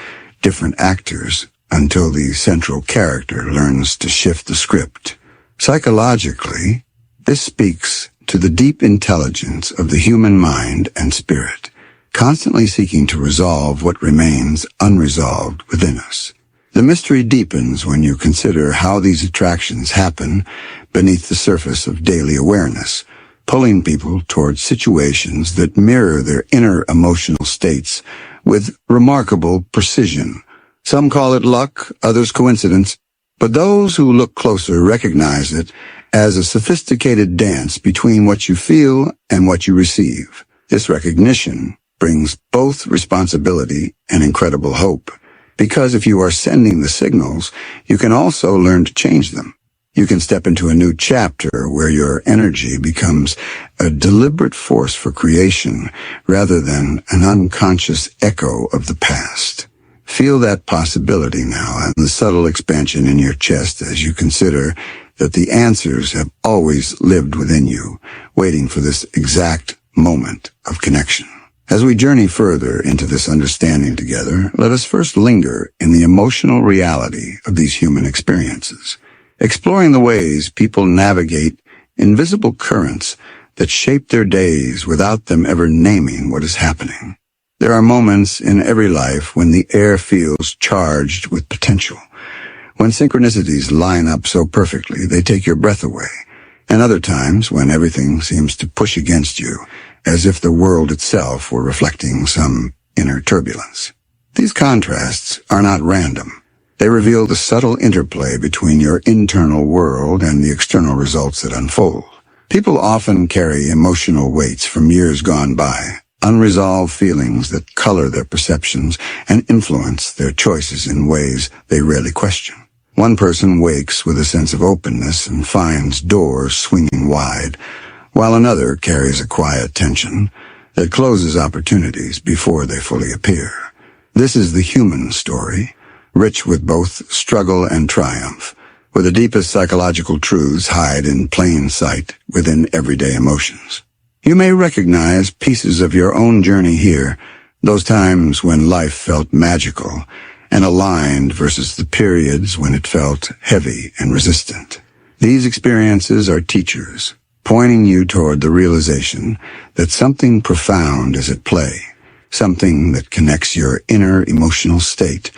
A: different actors until the central character learns to shift the script. Psychologically, this speaks to the deep intelligence of the human mind and spirit, constantly seeking to resolve what remains unresolved within us. The mystery deepens when you consider how these attractions happen beneath the surface of daily awareness, pulling people towards situations that mirror their inner emotional states with remarkable precision. Some call it luck, others coincidence, but those who look closer recognize it as a sophisticated dance between what you feel and what you receive. This recognition brings both responsibility and incredible hope, because if you are sending the signals, you can also learn to change them. You can step into a new chapter where your energy becomes a deliberate force for creation rather than an unconscious echo of the past. Feel that possibility now and the subtle expansion in your chest as you consider that the answers have always lived within you, waiting for this exact moment of connection. As we journey further into this understanding together, let us first linger in the emotional reality of these human experiences, exploring the ways people navigate invisible currents that shape their days without them ever naming what is happening. There are moments in every life when the air feels charged with potential, when synchronicities line up so perfectly they take your breath away, and other times when everything seems to push against you, as if the world itself were reflecting some inner turbulence. These contrasts are not random. They reveal the subtle interplay between your internal world and the external results that unfold. People often carry emotional weights from years gone by, unresolved feelings that color their perceptions and influence their choices in ways they rarely question. One person wakes with a sense of openness and finds doors swinging wide, while another carries a quiet tension that closes opportunities before they fully appear. This is the human story, rich with both struggle and triumph, where the deepest psychological truths hide in plain sight within everyday emotions. You may recognize pieces of your own journey here, those times when life felt magical and aligned versus the periods when it felt heavy and resistant. These experiences are teachers, pointing you toward the realization that something profound is at play, something that connects your inner emotional state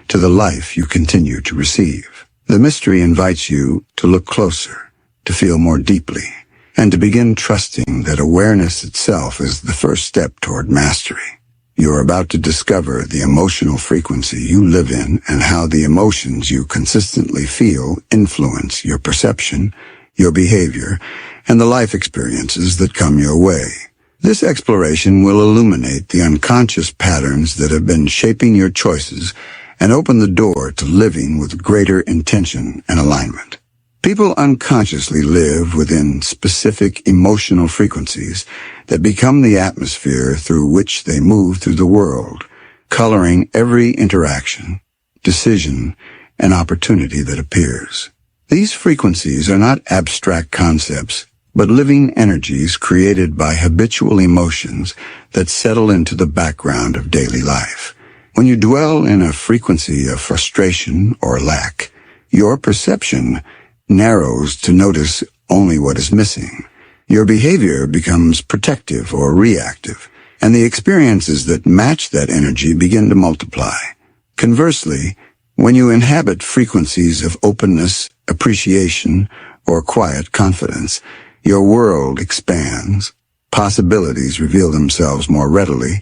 A: to the life you continue to receive. The mystery invites you to look closer, to feel more deeply, and to begin trusting that awareness itself is the first step toward mastery. You are about to discover the emotional frequency you live in and how the emotions you consistently feel influence your perception, your behavior, and the life experiences that come your way. This exploration will illuminate the unconscious patterns that have been shaping your choices and open the door to living with greater intention and alignment. People unconsciously live within specific emotional frequencies that become the atmosphere through which they move through the world, coloring every interaction, decision, and opportunity that appears. These frequencies are not abstract concepts, but living energies created by habitual emotions that settle into the background of daily life. When you dwell in a frequency of frustration or lack, your perception narrows to notice only what is missing. Your behavior becomes protective or reactive, and the experiences that match that energy begin to multiply. Conversely, when you inhabit frequencies of openness, appreciation, or quiet confidence, your world expands, possibilities reveal themselves more readily,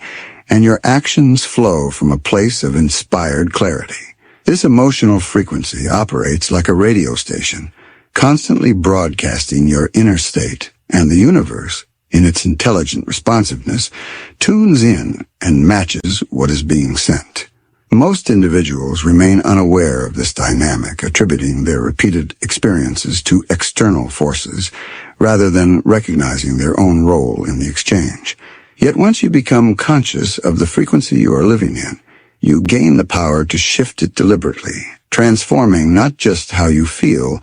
A: and your actions flow from a place of inspired clarity. This emotional frequency operates like a radio station, constantly broadcasting your inner state, and the universe, in its intelligent responsiveness, tunes in and matches what is being sent. Most individuals remain unaware of this dynamic, attributing their repeated experiences to external forces, rather than recognizing their own role in the exchange. Yet once you become conscious of the frequency you are living in, you gain the power to shift it deliberately, transforming not just how you feel,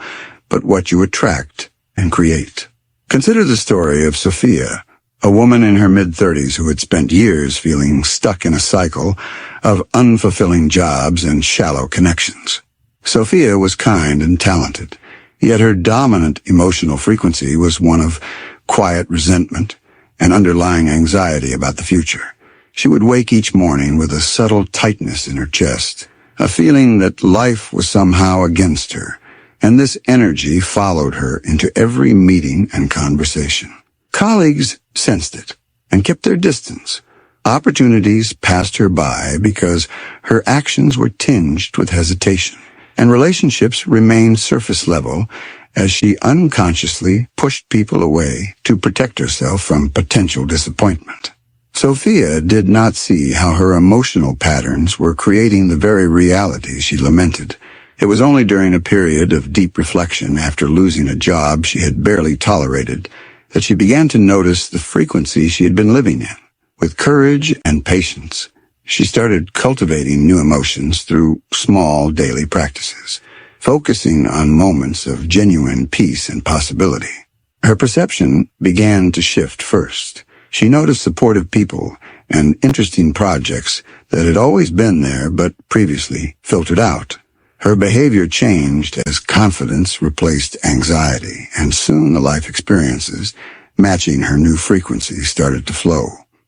A: but what you attract and create. Consider the story of Sophia, a woman in her mid-30s who had spent years feeling stuck in a cycle of unfulfilling jobs and shallow connections. Sophia was kind and talented, yet her dominant emotional frequency was one of quiet resentment and underlying anxiety about the future. She would wake each morning with a subtle tightness in her chest, a feeling that life was somehow against her, and this energy followed her into every meeting and conversation. Colleagues sensed it and kept their distance. Opportunities passed her by because her actions were tinged with hesitation, and relationships remained surface level as she unconsciously pushed people away to protect herself from potential disappointment. Sophia did not see how her emotional patterns were creating the very reality she lamented. It was only during a period of deep reflection after losing a job she had barely tolerated that she began to notice the frequency she had been living in. With courage and patience, she started cultivating new emotions through small daily practices, focusing on moments of genuine peace and possibility. Her perception began to shift first. She noticed supportive people and interesting projects that had always been there but previously filtered out. Her behavior changed as confidence replaced anxiety, and soon the life experiences, matching her new frequency, started to flow.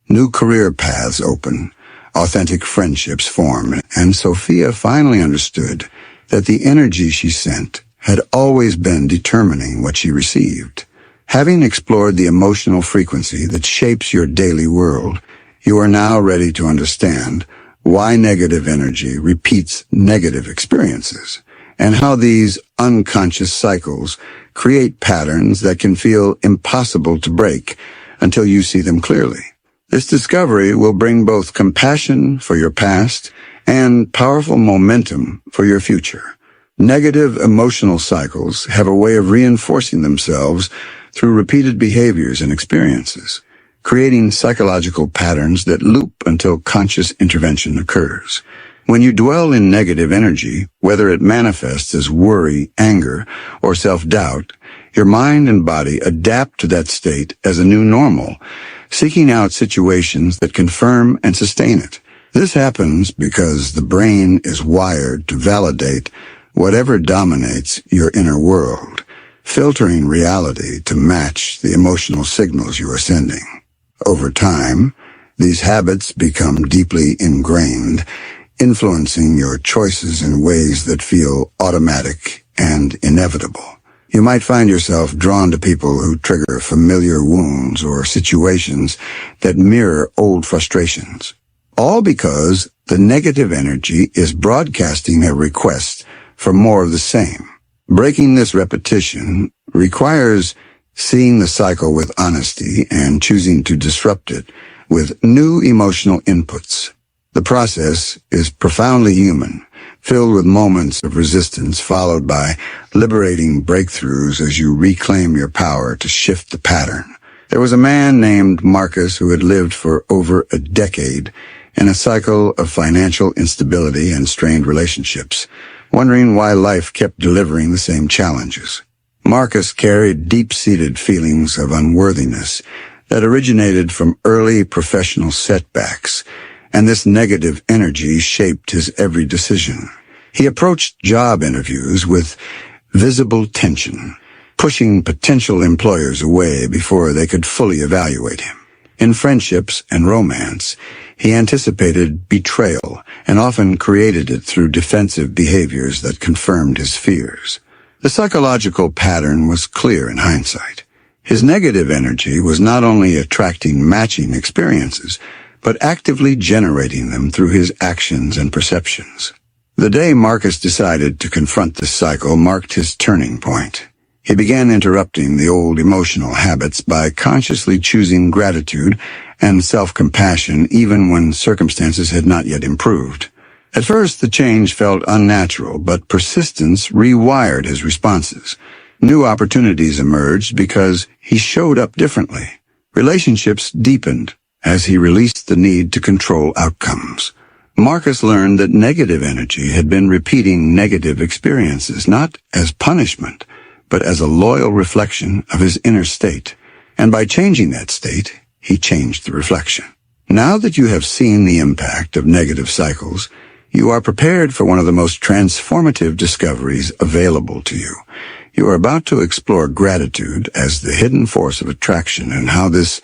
A: New career paths opened, authentic friendships formed, and Sophia finally understood that the energy she sent had always been determining what she received. Having explored the emotional frequency that shapes your daily world, you are now ready to understand why negative energy repeats negative experiences, and how these unconscious cycles create patterns that can feel impossible to break until you see them clearly. This discovery will bring both compassion for your past and powerful momentum for your future. Negative emotional cycles have a way of reinforcing themselves through repeated behaviors and experiences, creating psychological patterns that loop until conscious intervention occurs. When you dwell in negative energy, whether it manifests as worry, anger, or self-doubt, your mind and body adapt to that state as a new normal, seeking out situations that confirm and sustain it. This happens because the brain is wired to validate whatever dominates your inner world, filtering reality to match the emotional signals you are sending. Over time, these habits become deeply ingrained, influencing your choices in ways that feel automatic and inevitable. You might find yourself drawn to people who trigger familiar wounds or situations that mirror old frustrations, all because the negative energy is broadcasting a request for more of the same. Breaking this repetition requires seeing the cycle with honesty and choosing to disrupt it with new emotional inputs. The process is profoundly human, filled with moments of resistance followed by liberating breakthroughs as you reclaim your power to shift the pattern. There was a man named Marcus who had lived for over a decade in a cycle of financial instability and strained relationships, wondering why life kept delivering the same challenges. Marcus carried deep-seated feelings of unworthiness that originated from early professional setbacks, and this negative energy shaped his every decision. He approached job interviews with visible tension, pushing potential employers away before they could fully evaluate him. In friendships and romance, he anticipated betrayal and often created it through defensive behaviors that confirmed his fears. The psychological pattern was clear in hindsight. His negative energy was not only attracting matching experiences, but actively generating them through his actions and perceptions. The day Marcus decided to confront this cycle marked his turning point. He began interrupting the old emotional habits by consciously choosing gratitude and self-compassion even when circumstances had not yet improved. At first, the change felt unnatural, but persistence rewired his responses. New opportunities emerged because he showed up differently. Relationships deepened as he released the need to control outcomes. Marcus learned that negative energy had been repeating negative experiences, not as punishment, but as a loyal reflection of his inner state. And by changing that state, he changed the reflection. Now that you have seen the impact of negative cycles, you are prepared for one of the most transformative discoveries available to you. You are about to explore gratitude as the hidden force of attraction and how this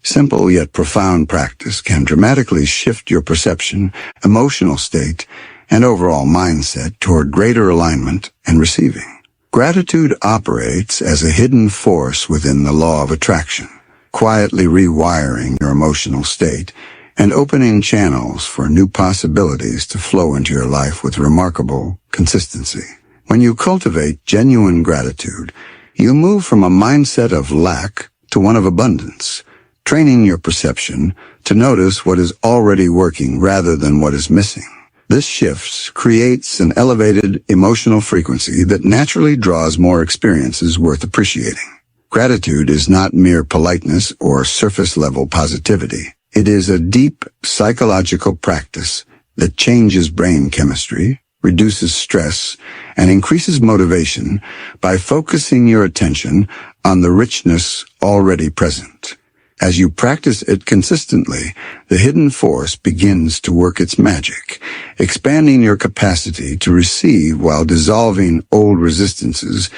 A: simple yet profound practice can dramatically shift your perception, emotional state, and overall mindset toward greater alignment and receiving. Gratitude operates as a hidden force within the law of attraction, quietly rewiring your emotional state and opening channels for new possibilities to flow into your life with remarkable consistency. When you cultivate genuine gratitude, you move from a mindset of lack to one of abundance, training your perception to notice what is already working rather than what is missing. This shift creates an elevated emotional frequency that naturally draws more experiences worth appreciating. Gratitude is not mere politeness or surface-level positivity. It is a deep psychological practice that changes brain chemistry, reduces stress, and increases motivation by focusing your attention on the richness already present. As you practice it consistently, the hidden force begins to work its magic, expanding your capacity to receive while dissolving old resistances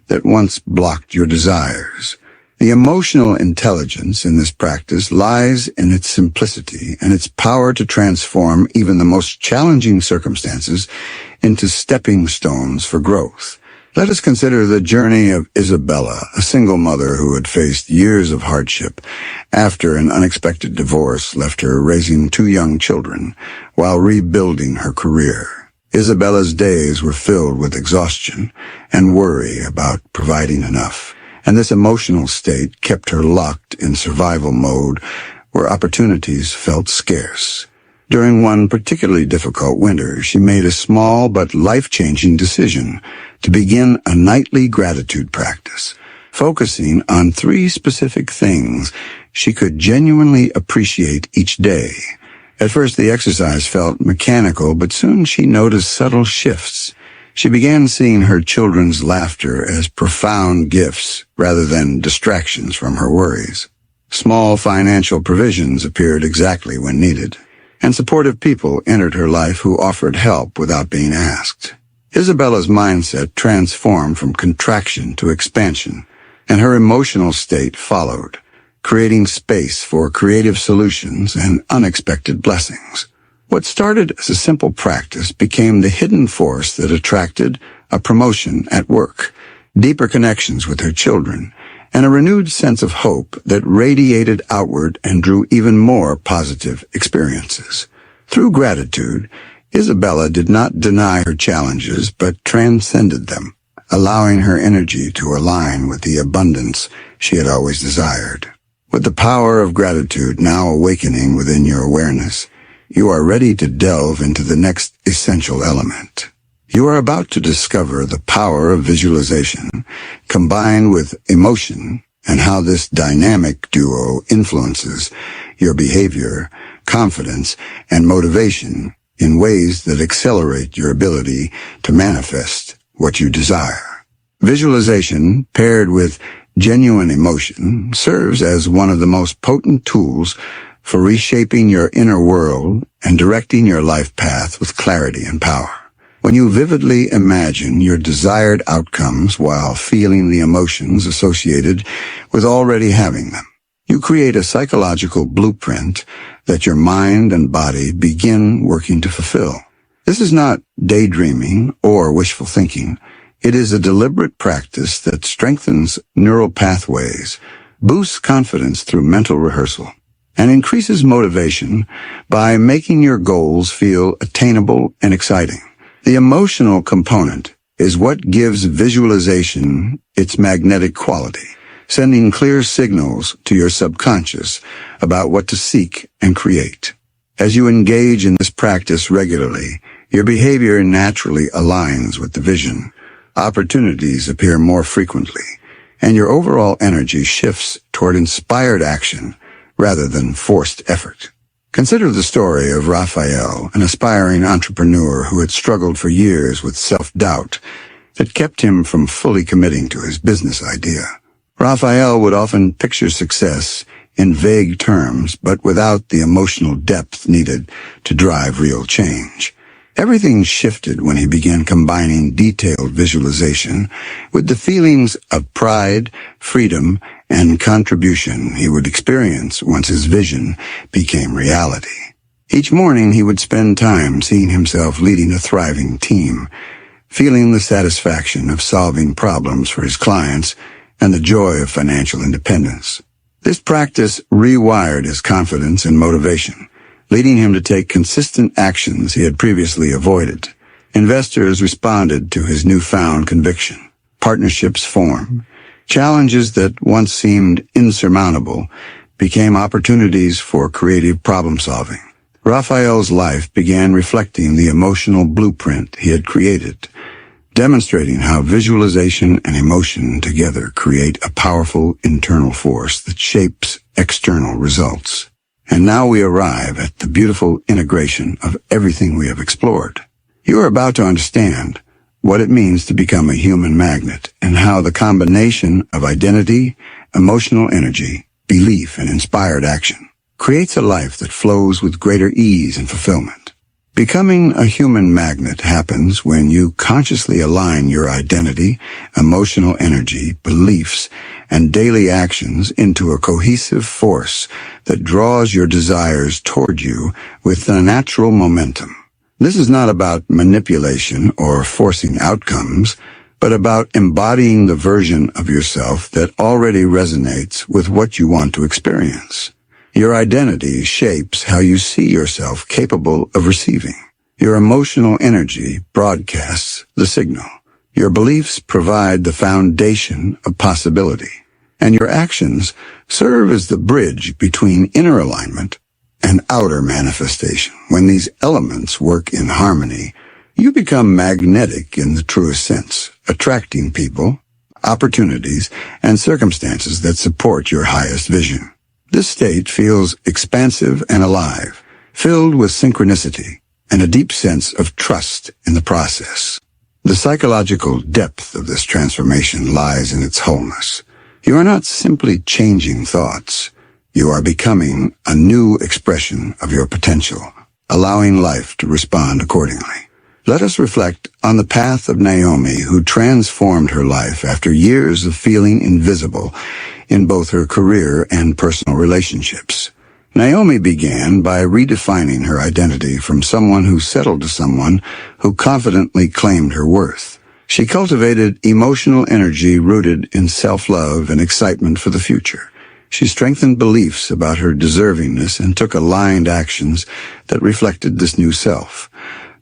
A: that once blocked your desires. The emotional intelligence in this practice lies in its simplicity and its power to transform even the most challenging circumstances into stepping stones for growth. Let us consider the journey of Isabella, a single mother who had faced years of hardship after an unexpected divorce left her raising 2 young children while rebuilding her career. Isabella's days were filled with exhaustion and worry about providing enough, and this emotional state kept her locked in survival mode where opportunities felt scarce. During one particularly difficult winter, she made a small but life-changing decision to begin a nightly gratitude practice, focusing on 3 specific things she could genuinely appreciate each day. At first, the exercise felt mechanical, but soon she noticed subtle shifts. She began seeing her children's laughter as profound gifts rather than distractions from her worries. Small financial provisions appeared exactly when needed, and supportive people entered her life who offered help without being asked. Isabella's mindset transformed from contraction to expansion, and her emotional state followed, creating space for creative solutions and unexpected blessings. What started as a simple practice became the hidden force that attracted a promotion at work, deeper connections with her children, and a renewed sense of hope that radiated outward and drew even more positive experiences. Through gratitude, Isabella did not deny her challenges but transcended them, allowing her energy to align with the abundance she had always desired. With the power of gratitude now awakening within your awareness, you are ready to delve into the next essential element. You are about to discover the power of visualization combined with emotion and how this dynamic duo influences your behavior, confidence, and motivation in ways that accelerate your ability to manifest what you desire. Visualization, paired with genuine emotion, serves as one of the most potent tools for reshaping your inner world and directing your life path with clarity and power. When you vividly imagine your desired outcomes while feeling the emotions associated with already having them, you create a psychological blueprint that your mind and body begin working to fulfill. This is not daydreaming or wishful thinking. It is a deliberate practice that strengthens neural pathways, boosts confidence through mental rehearsal, and increases motivation by making your goals feel attainable and exciting. The emotional component is what gives visualization its magnetic quality, sending clear signals to your subconscious about what to seek and create. As you engage in this practice regularly, your behavior naturally aligns with the vision. Opportunities appear more frequently, and your overall energy shifts toward inspired action rather than forced effort. Consider the story of Raphael, an aspiring entrepreneur who had struggled for years with self-doubt that kept him from fully committing to his business idea. Raphael would often picture success in vague terms, but without the emotional depth needed to drive real change. Everything shifted when he began combining detailed visualization with the feelings of pride, freedom, and contribution he would experience once his vision became reality. Each morning he would spend time seeing himself leading a thriving team, feeling the satisfaction of solving problems for his clients and the joy of financial independence. This practice rewired his confidence and motivation, leading him to take consistent actions he had previously avoided. Investors responded to his newfound conviction. Partnerships formed. Challenges that once seemed insurmountable became opportunities for creative problem-solving. Raphael's life began reflecting the emotional blueprint he had created, demonstrating how visualization and emotion together create a powerful internal force that shapes external results. And now we arrive at the beautiful integration of everything we have explored. You are about to understand what it means to become a human magnet and how the combination of identity, emotional energy, belief, and inspired action creates a life that flows with greater ease and fulfillment. Becoming a human magnet happens when you consciously align your identity, emotional energy, beliefs, and daily actions into a cohesive force that draws your desires toward you with a natural momentum. This is not about manipulation or forcing outcomes, but about embodying the version of yourself that already resonates with what you want to experience. Your identity shapes how you see yourself capable of receiving. Your emotional energy broadcasts the signal. Your beliefs provide the foundation of possibility. And your actions serve as the bridge between inner alignment and outer manifestation. When these elements work in harmony, you become magnetic in the truest sense, attracting people, opportunities, and circumstances that support your highest vision. This state feels expansive and alive, filled with synchronicity and a deep sense of trust in the process. The psychological depth of this transformation lies in its wholeness. You are not simply changing thoughts. You are becoming a new expression of your potential, allowing life to respond accordingly. Let us reflect on the path of Naomi, who transformed her life after years of feeling invisible in both her career and personal relationships. Naomi began by redefining her identity from someone who settled to someone who confidently claimed her worth. She cultivated emotional energy rooted in self-love and excitement for the future. She strengthened beliefs about her deservingness and took aligned actions that reflected this new self.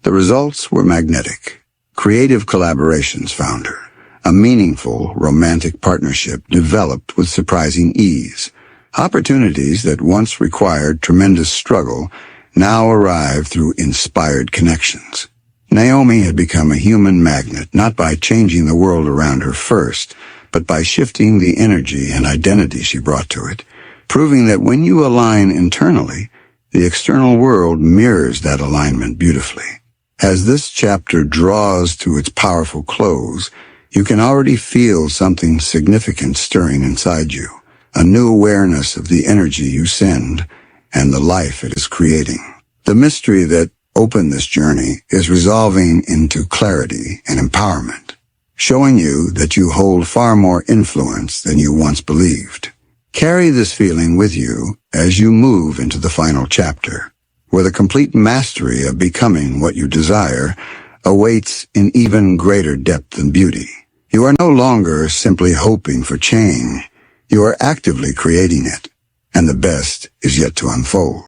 A: The results were magnetic. Creative collaborations found her. A meaningful, romantic partnership developed with surprising ease. Opportunities that once required tremendous struggle now arrived through inspired connections. Naomi had become a human magnet, not by changing the world around her first, but by shifting the energy and identity she brought to it, proving that when you align internally, the external world mirrors that alignment beautifully. As this chapter draws to its powerful close, you can already feel something significant stirring inside you, a new awareness of the energy you send and the life it is creating. The mystery that opened this journey is resolving into clarity and empowerment, showing you that you hold far more influence than you once believed. Carry this feeling with you as you move into the final chapter, where the complete mastery of becoming what you desire awaits in even greater depth and beauty. You are no longer simply hoping for change. You are actively creating it, and the best is yet to unfold.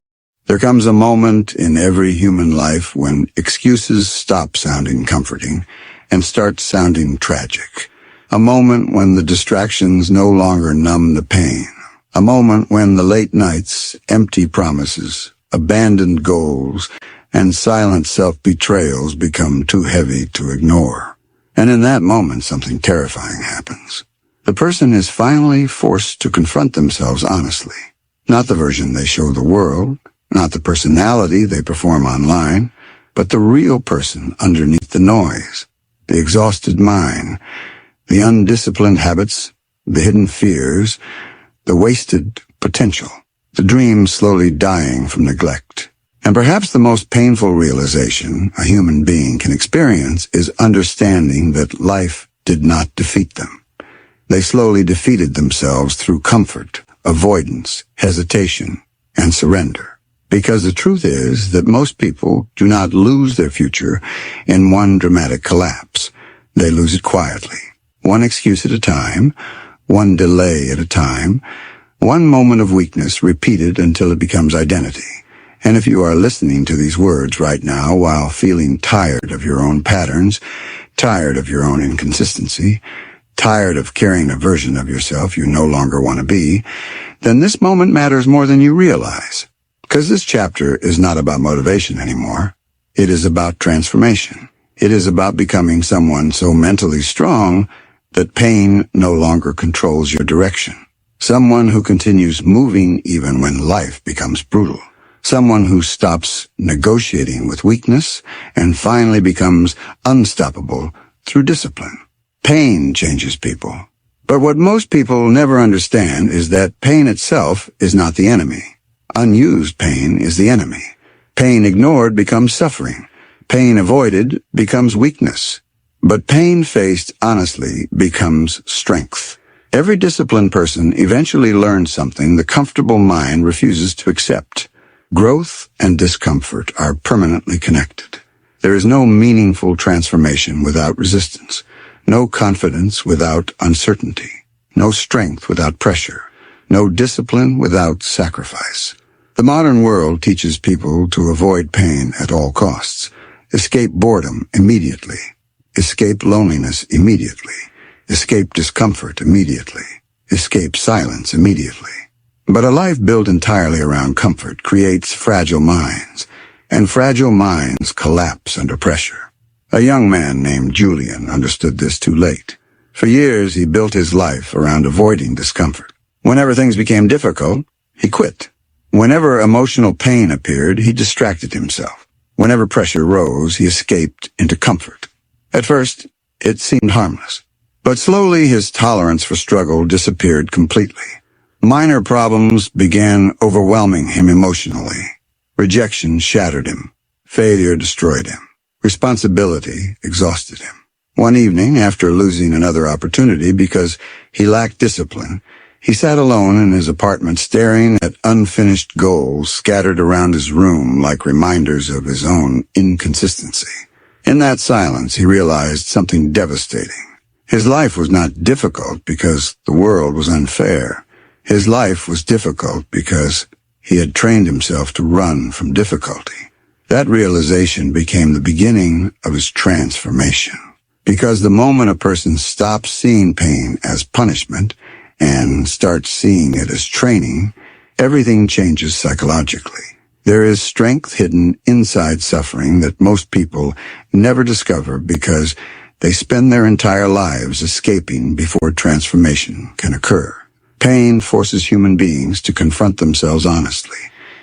A: There comes a moment in every human life when excuses stop sounding comforting and start sounding tragic. A moment when the distractions no longer numb the pain. A moment when the late nights, empty promises, abandoned goals, and silent self-betrayals become too heavy to ignore. And in that moment, something terrifying happens. The person is finally forced to confront themselves honestly. Not the version they show the world, not the personality they perform online, but the real person underneath the noise, the exhausted mind, the undisciplined habits, the hidden fears, the wasted potential, the dreams slowly dying from neglect. And perhaps the most painful realization a human being can experience is understanding that life did not defeat them. They slowly defeated themselves through comfort, avoidance, hesitation, and surrender. Because the truth is that most people do not lose their future in one dramatic collapse. They lose it quietly, one excuse at a time, one delay at a time, one moment of weakness repeated until it becomes identity. And if you are listening to these words right now while feeling tired of your own patterns, tired of your own inconsistency, tired of carrying a version of yourself you no longer want to be, then this moment matters more than you realize. Because this chapter is not about motivation anymore. It is about transformation. It is about becoming someone so mentally strong that pain no longer controls your direction. Someone who continues moving even when life becomes brutal. Someone who stops negotiating with weakness and finally becomes unstoppable through discipline. Pain changes people. But what most people never understand is that pain itself is not the enemy. Unused pain is the enemy. Pain ignored becomes suffering. Pain avoided becomes weakness. But pain faced honestly becomes strength. Every disciplined person eventually learns something the comfortable mind refuses to accept. Growth and discomfort are permanently connected. There is no meaningful transformation without resistance, no confidence without uncertainty, no strength without pressure, no discipline without sacrifice. The modern world teaches people to avoid pain at all costs, escape boredom immediately, escape loneliness immediately, escape discomfort immediately, escape silence immediately. But a life built entirely around comfort creates fragile minds, and fragile minds collapse under pressure. A young man named Julian understood this too late. For years, he built his life around avoiding discomfort. Whenever things became difficult, he quit. Whenever emotional pain appeared, he distracted himself. Whenever pressure rose, he escaped into comfort. At first, it seemed harmless. But slowly, his tolerance for struggle disappeared completely. Minor problems began overwhelming him emotionally. Rejection shattered him. Failure destroyed him. Responsibility exhausted him. One evening, after losing another opportunity because he lacked discipline, he sat alone in his apartment staring at unfinished goals scattered around his room like reminders of his own inconsistency. In that silence, he realized something devastating. His life was not difficult because the world was unfair. His life was difficult because he had trained himself to run from difficulty. That realization became the beginning of his transformation. Because the moment a person stops seeing pain as punishment and starts seeing it as training, everything changes psychologically. There is strength hidden inside suffering that most people never discover because they spend their entire lives escaping before transformation can occur. Pain forces human beings to confront themselves honestly.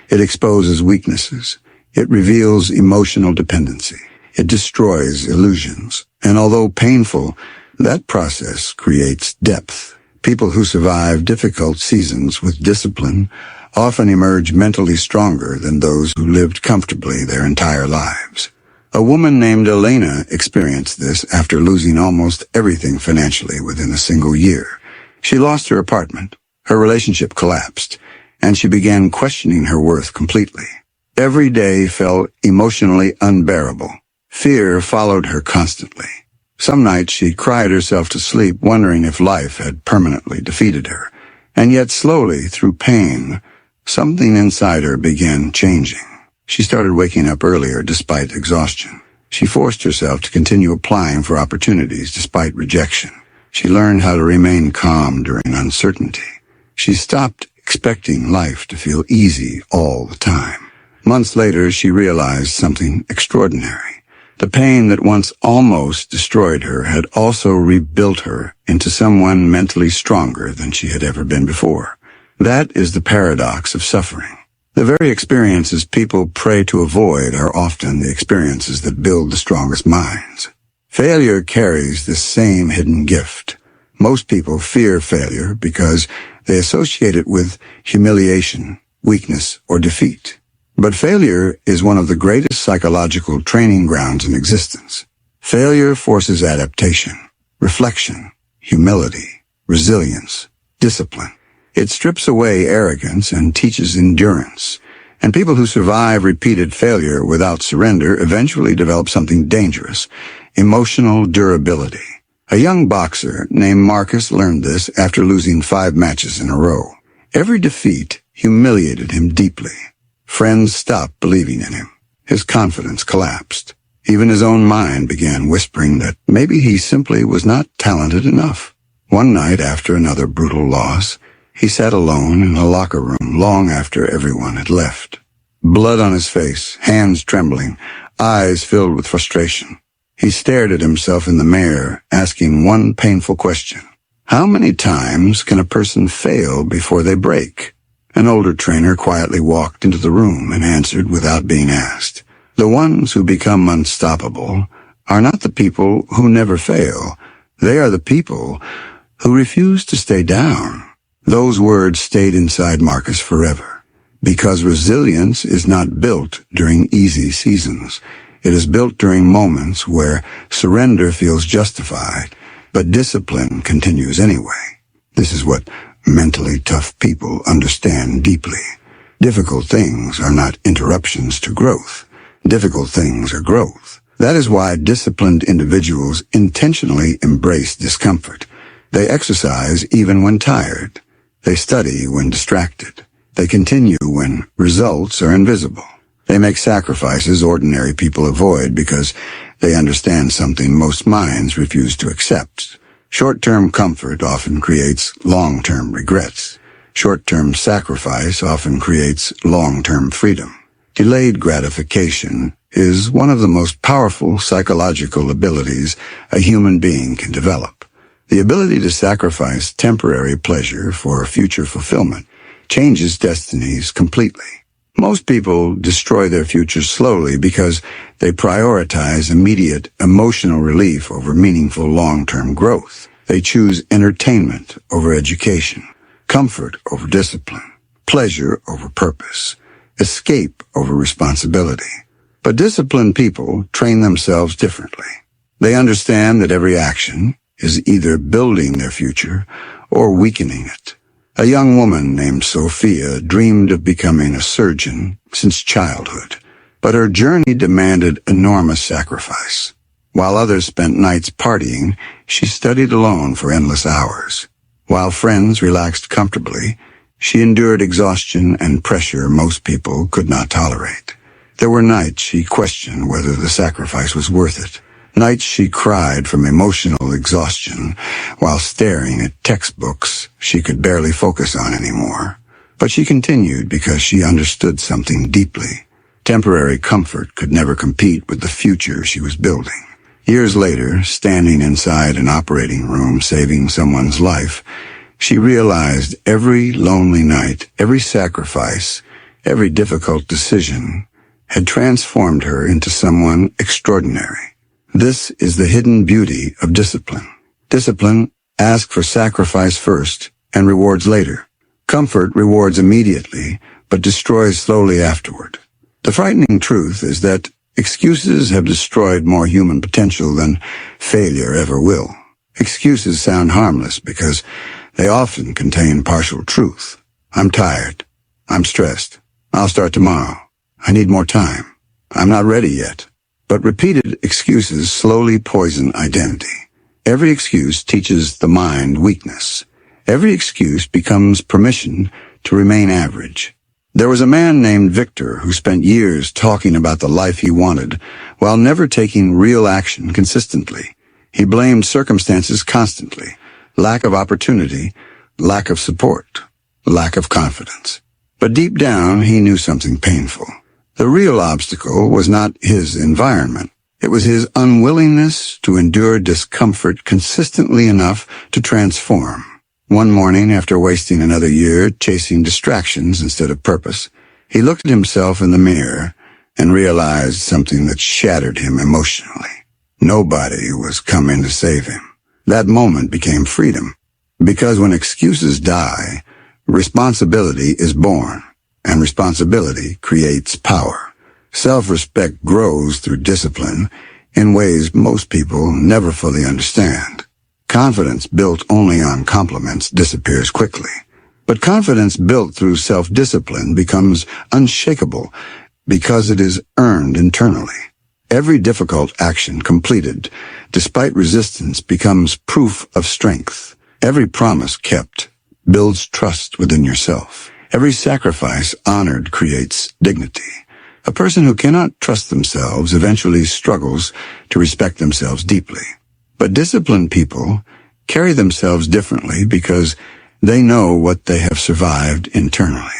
A: It exposes weaknesses. It reveals emotional dependency. It destroys illusions. And although painful, that process creates depth. People who survive difficult seasons with discipline often emerge mentally stronger than those who lived comfortably their entire lives. A woman named Elena experienced this after losing almost everything financially within a single year. She lost her apartment, her relationship collapsed, and she began questioning her worth completely. Every day felt emotionally unbearable. Fear followed her constantly. Some nights she cried herself to sleep, wondering if life had permanently defeated her. And yet slowly, through pain, something inside her began changing. She started waking up earlier despite exhaustion. She forced herself to continue applying for opportunities despite rejection. She learned how to remain calm during uncertainty. She stopped expecting life to feel easy all the time. Months later, she realized something extraordinary. The pain that once almost destroyed her had also rebuilt her into someone mentally stronger than she had ever been before. That is the paradox of suffering. The very experiences people pray to avoid are often the experiences that build the strongest minds. Failure carries this same hidden gift. Most people fear failure because they associate it with humiliation, weakness, or defeat. But failure is one of the greatest psychological training grounds in existence. Failure forces adaptation, reflection, humility, resilience, discipline. It strips away arrogance and teaches endurance. And people who survive repeated failure without surrender eventually develop something dangerous: emotional durability. A young boxer named Marcus learned this after losing 5 matches in a row. Every defeat humiliated him deeply. Friends stopped believing in him. His confidence collapsed. Even his own mind began whispering that maybe he simply was not talented enough. One night after another brutal loss, he sat alone in a locker room long after everyone had left. Blood on his face, hands trembling, eyes filled with frustration. He stared at himself in the mirror, asking one painful question. How many times can a person fail before they break? An older trainer quietly walked into the room and answered without being asked. The ones who become unstoppable are not the people who never fail. They are the people who refuse to stay down. Those words stayed inside Marcus forever. Because resilience is not built during easy seasons. It is built during moments where surrender feels justified, but discipline continues anyway. This is what mentally tough people understand deeply. Difficult things are not interruptions to growth. Difficult things are growth. That is why disciplined individuals intentionally embrace discomfort. They exercise even when tired. They study when distracted. They continue when results are invisible. They make sacrifices ordinary people avoid because they understand something most minds refuse to accept. Short-term comfort often creates long-term regrets. Short-term sacrifice often creates long-term freedom. Delayed gratification is one of the most powerful psychological abilities a human being can develop. The ability to sacrifice temporary pleasure for future fulfillment changes destinies completely. Most people destroy their futures slowly because they prioritize immediate emotional relief over meaningful long-term growth. They choose entertainment over education, comfort over discipline, pleasure over purpose, escape over responsibility. But disciplined people train themselves differently. They understand that every action is either building their future or weakening it. A young woman named Sophia dreamed of becoming a surgeon since childhood, but her journey demanded enormous sacrifice. While others spent nights partying, she studied alone for endless hours. While friends relaxed comfortably, she endured exhaustion and pressure most people could not tolerate. There were nights she questioned whether the sacrifice was worth it. Nights she cried from emotional exhaustion while staring at textbooks she could barely focus on anymore. But she continued because she understood something deeply. Temporary comfort could never compete with the future she was building. Years later, standing inside an operating room saving someone's life, she realized every lonely night, every sacrifice, every difficult decision had transformed her into someone extraordinary. This is the hidden beauty of discipline. Discipline asks for sacrifice first and rewards later. Comfort rewards immediately, but destroys slowly afterward. The frightening truth is that excuses have destroyed more human potential than failure ever will. Excuses sound harmless because they often contain partial truth. I'm tired. I'm stressed. I'll start tomorrow. I need more time. I'm not ready yet. But repeated excuses slowly poison identity. Every excuse teaches the mind weakness. Every excuse becomes permission to remain average. There was a man named Victor who spent years talking about the life he wanted while never taking real action consistently. He blamed circumstances constantly. Lack of opportunity, lack of support, lack of confidence. But deep down, he knew something painful. The real obstacle was not his environment. It was his unwillingness to endure discomfort consistently enough to transform. One morning, after wasting another year chasing distractions instead of purpose, he looked at himself in the mirror and realized something that shattered him emotionally. Nobody was coming to save him. That moment became freedom, because when excuses die, responsibility is born. And responsibility creates power. Self-respect grows through discipline in ways most people never fully understand. Confidence built only on compliments disappears quickly. But confidence built through self-discipline becomes unshakable because it is earned internally. Every difficult action completed, despite resistance, becomes proof of strength. Every promise kept builds trust within yourself. Every sacrifice honored creates dignity. A person who cannot trust themselves eventually struggles to respect themselves deeply. But disciplined people carry themselves differently because they know what they have survived internally.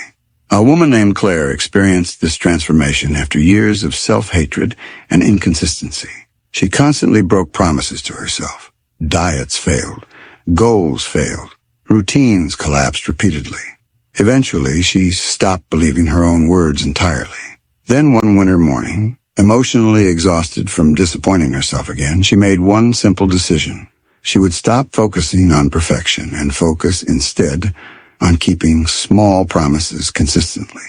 A: A woman named Claire experienced this transformation after years of self-hatred and inconsistency. She constantly broke promises to herself. Diets failed. Goals failed. Routines collapsed repeatedly. Eventually, she stopped believing her own words entirely. Then one winter morning, emotionally exhausted from disappointing herself again, she made one simple decision. She would stop focusing on perfection and focus instead on keeping small promises consistently.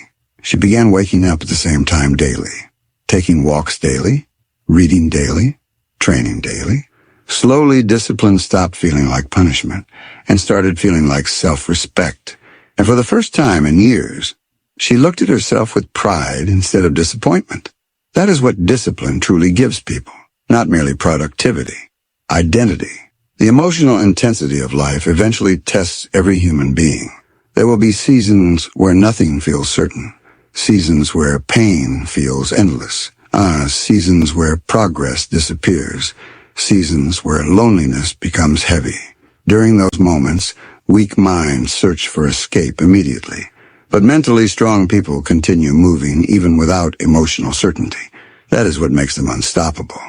A: She began waking up at the same time daily, taking walks daily, reading daily, training daily. Slowly, discipline stopped feeling like punishment and started feeling like self-respect. And for the first time in years, she looked at herself with pride instead of disappointment. That is what discipline truly gives people, not merely productivity, identity. The emotional intensity of life eventually tests every human being. There will be seasons where nothing feels certain, seasons where pain feels endless, seasons where progress disappears, seasons where loneliness becomes heavy. During those moments, weak minds search for escape immediately. But mentally strong people continue moving even without emotional certainty. That is what makes them unstoppable.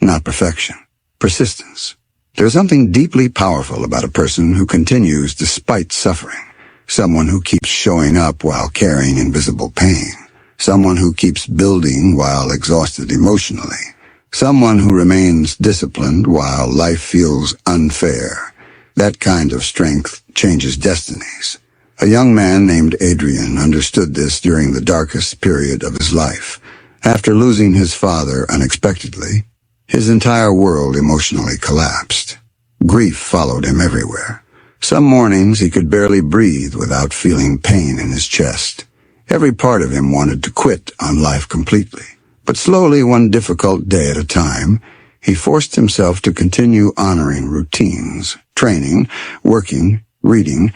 A: Not perfection, persistence. There's something deeply powerful about a person who continues despite suffering. Someone who keeps showing up while carrying invisible pain. Someone who keeps building while exhausted emotionally. Someone who remains disciplined while life feels unfair. That kind of strength changes destinies. A young man named Adrian understood this during the darkest period of his life. After losing his father unexpectedly, his entire world emotionally collapsed. Grief followed him everywhere. Some mornings he could barely breathe without feeling pain in his chest. Every part of him wanted to quit on life completely. But slowly, one difficult day at a time, he forced himself to continue honoring routines, training, working, reading,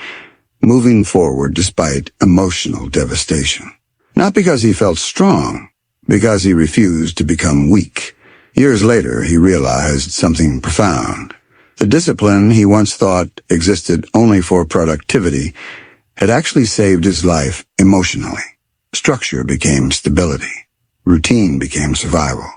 A: moving forward despite emotional devastation. Not because he felt strong, because he refused to become weak. Years later, he realized something profound. The discipline he once thought existed only for productivity had actually saved his life emotionally. Structure became stability. Routine became survival.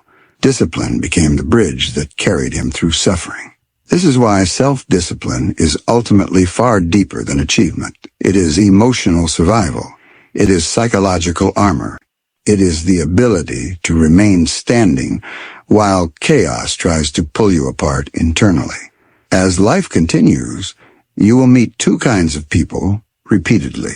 A: Discipline became the bridge that carried him through suffering. This is why self-discipline is ultimately far deeper than achievement. It is emotional survival. It is psychological armor. It is the ability to remain standing while chaos tries to pull you apart internally. As life continues, you will meet two kinds of people repeatedly.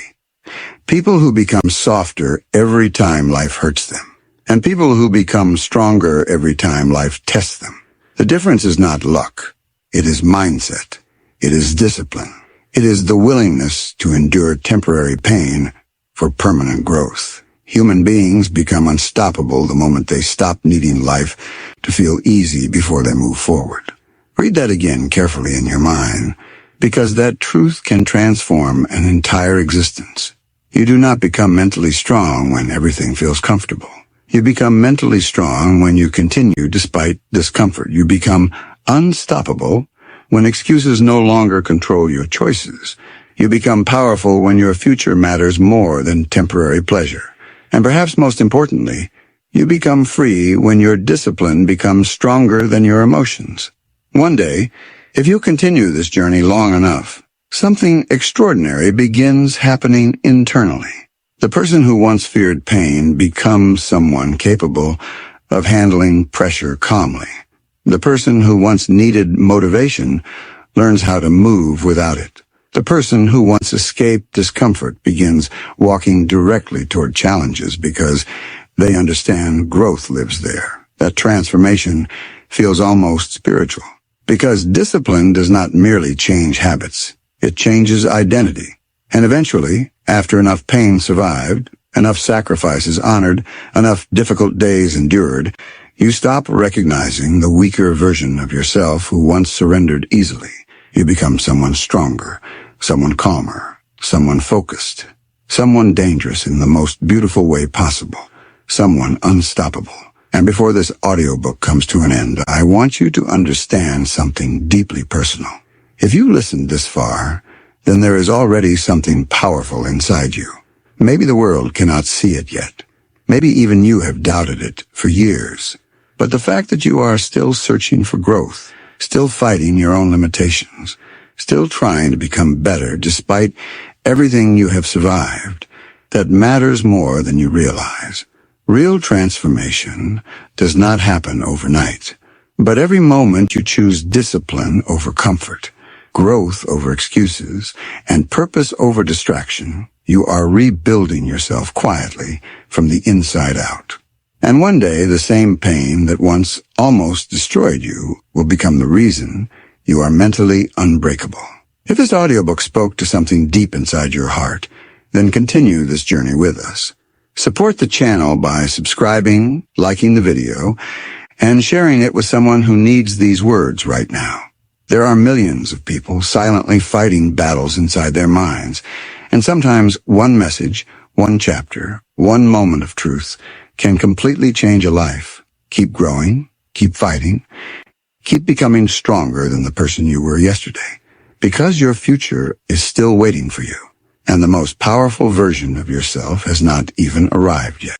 A: People who become softer every time life hurts them, and people who become stronger every time life tests them. The difference is not luck. It is mindset. It is discipline. It is the willingness to endure temporary pain for permanent growth. Human beings become unstoppable the moment they stop needing life to feel easy before they move forward. Read that again carefully in your mind, because that truth can transform an entire existence. You do not become mentally strong when everything feels comfortable. You become mentally strong when you continue despite discomfort. You become unstoppable when excuses no longer control your choices. You become powerful when your future matters more than temporary pleasure. And perhaps most importantly, you become free when your discipline becomes stronger than your emotions. One day, if you continue this journey long enough, something extraordinary begins happening internally. The person who once feared pain becomes someone capable of handling pressure calmly. The person who once needed motivation learns how to move without it. The person who once escaped discomfort begins walking directly toward challenges because they understand growth lives there. That transformation feels almost spiritual. Because discipline does not merely change habits, it changes identity. And eventually, after enough pain survived, enough sacrifices honored, enough difficult days endured, you stop recognizing the weaker version of yourself who once surrendered easily. You become someone stronger, someone calmer, someone focused, someone dangerous in the most beautiful way possible, someone unstoppable. And before this audiobook comes to an end, I want you to understand something deeply personal. If you listened this far, then there is already something powerful inside you. Maybe the world cannot see it yet. Maybe even you have doubted it for years. But the fact that you are still searching for growth, still fighting your own limitations, still trying to become better despite everything you have survived, that matters more than you realize. Real transformation does not happen overnight, but every moment you choose discipline over comfort, growth over excuses, and purpose over distraction, you are rebuilding yourself quietly from the inside out. And one day, the same pain that once almost destroyed you will become the reason you are mentally unbreakable. If this audiobook spoke to something deep inside your heart, then continue this journey with us. Support the channel by subscribing, liking the video, and sharing it with someone who needs these words right now. There are millions of people silently fighting battles inside their minds, and sometimes one message, one chapter, one moment of truth can completely change a life. Keep growing, keep fighting, keep becoming stronger than the person you were yesterday, because your future is still waiting for you, and the most powerful version of yourself has not even arrived yet.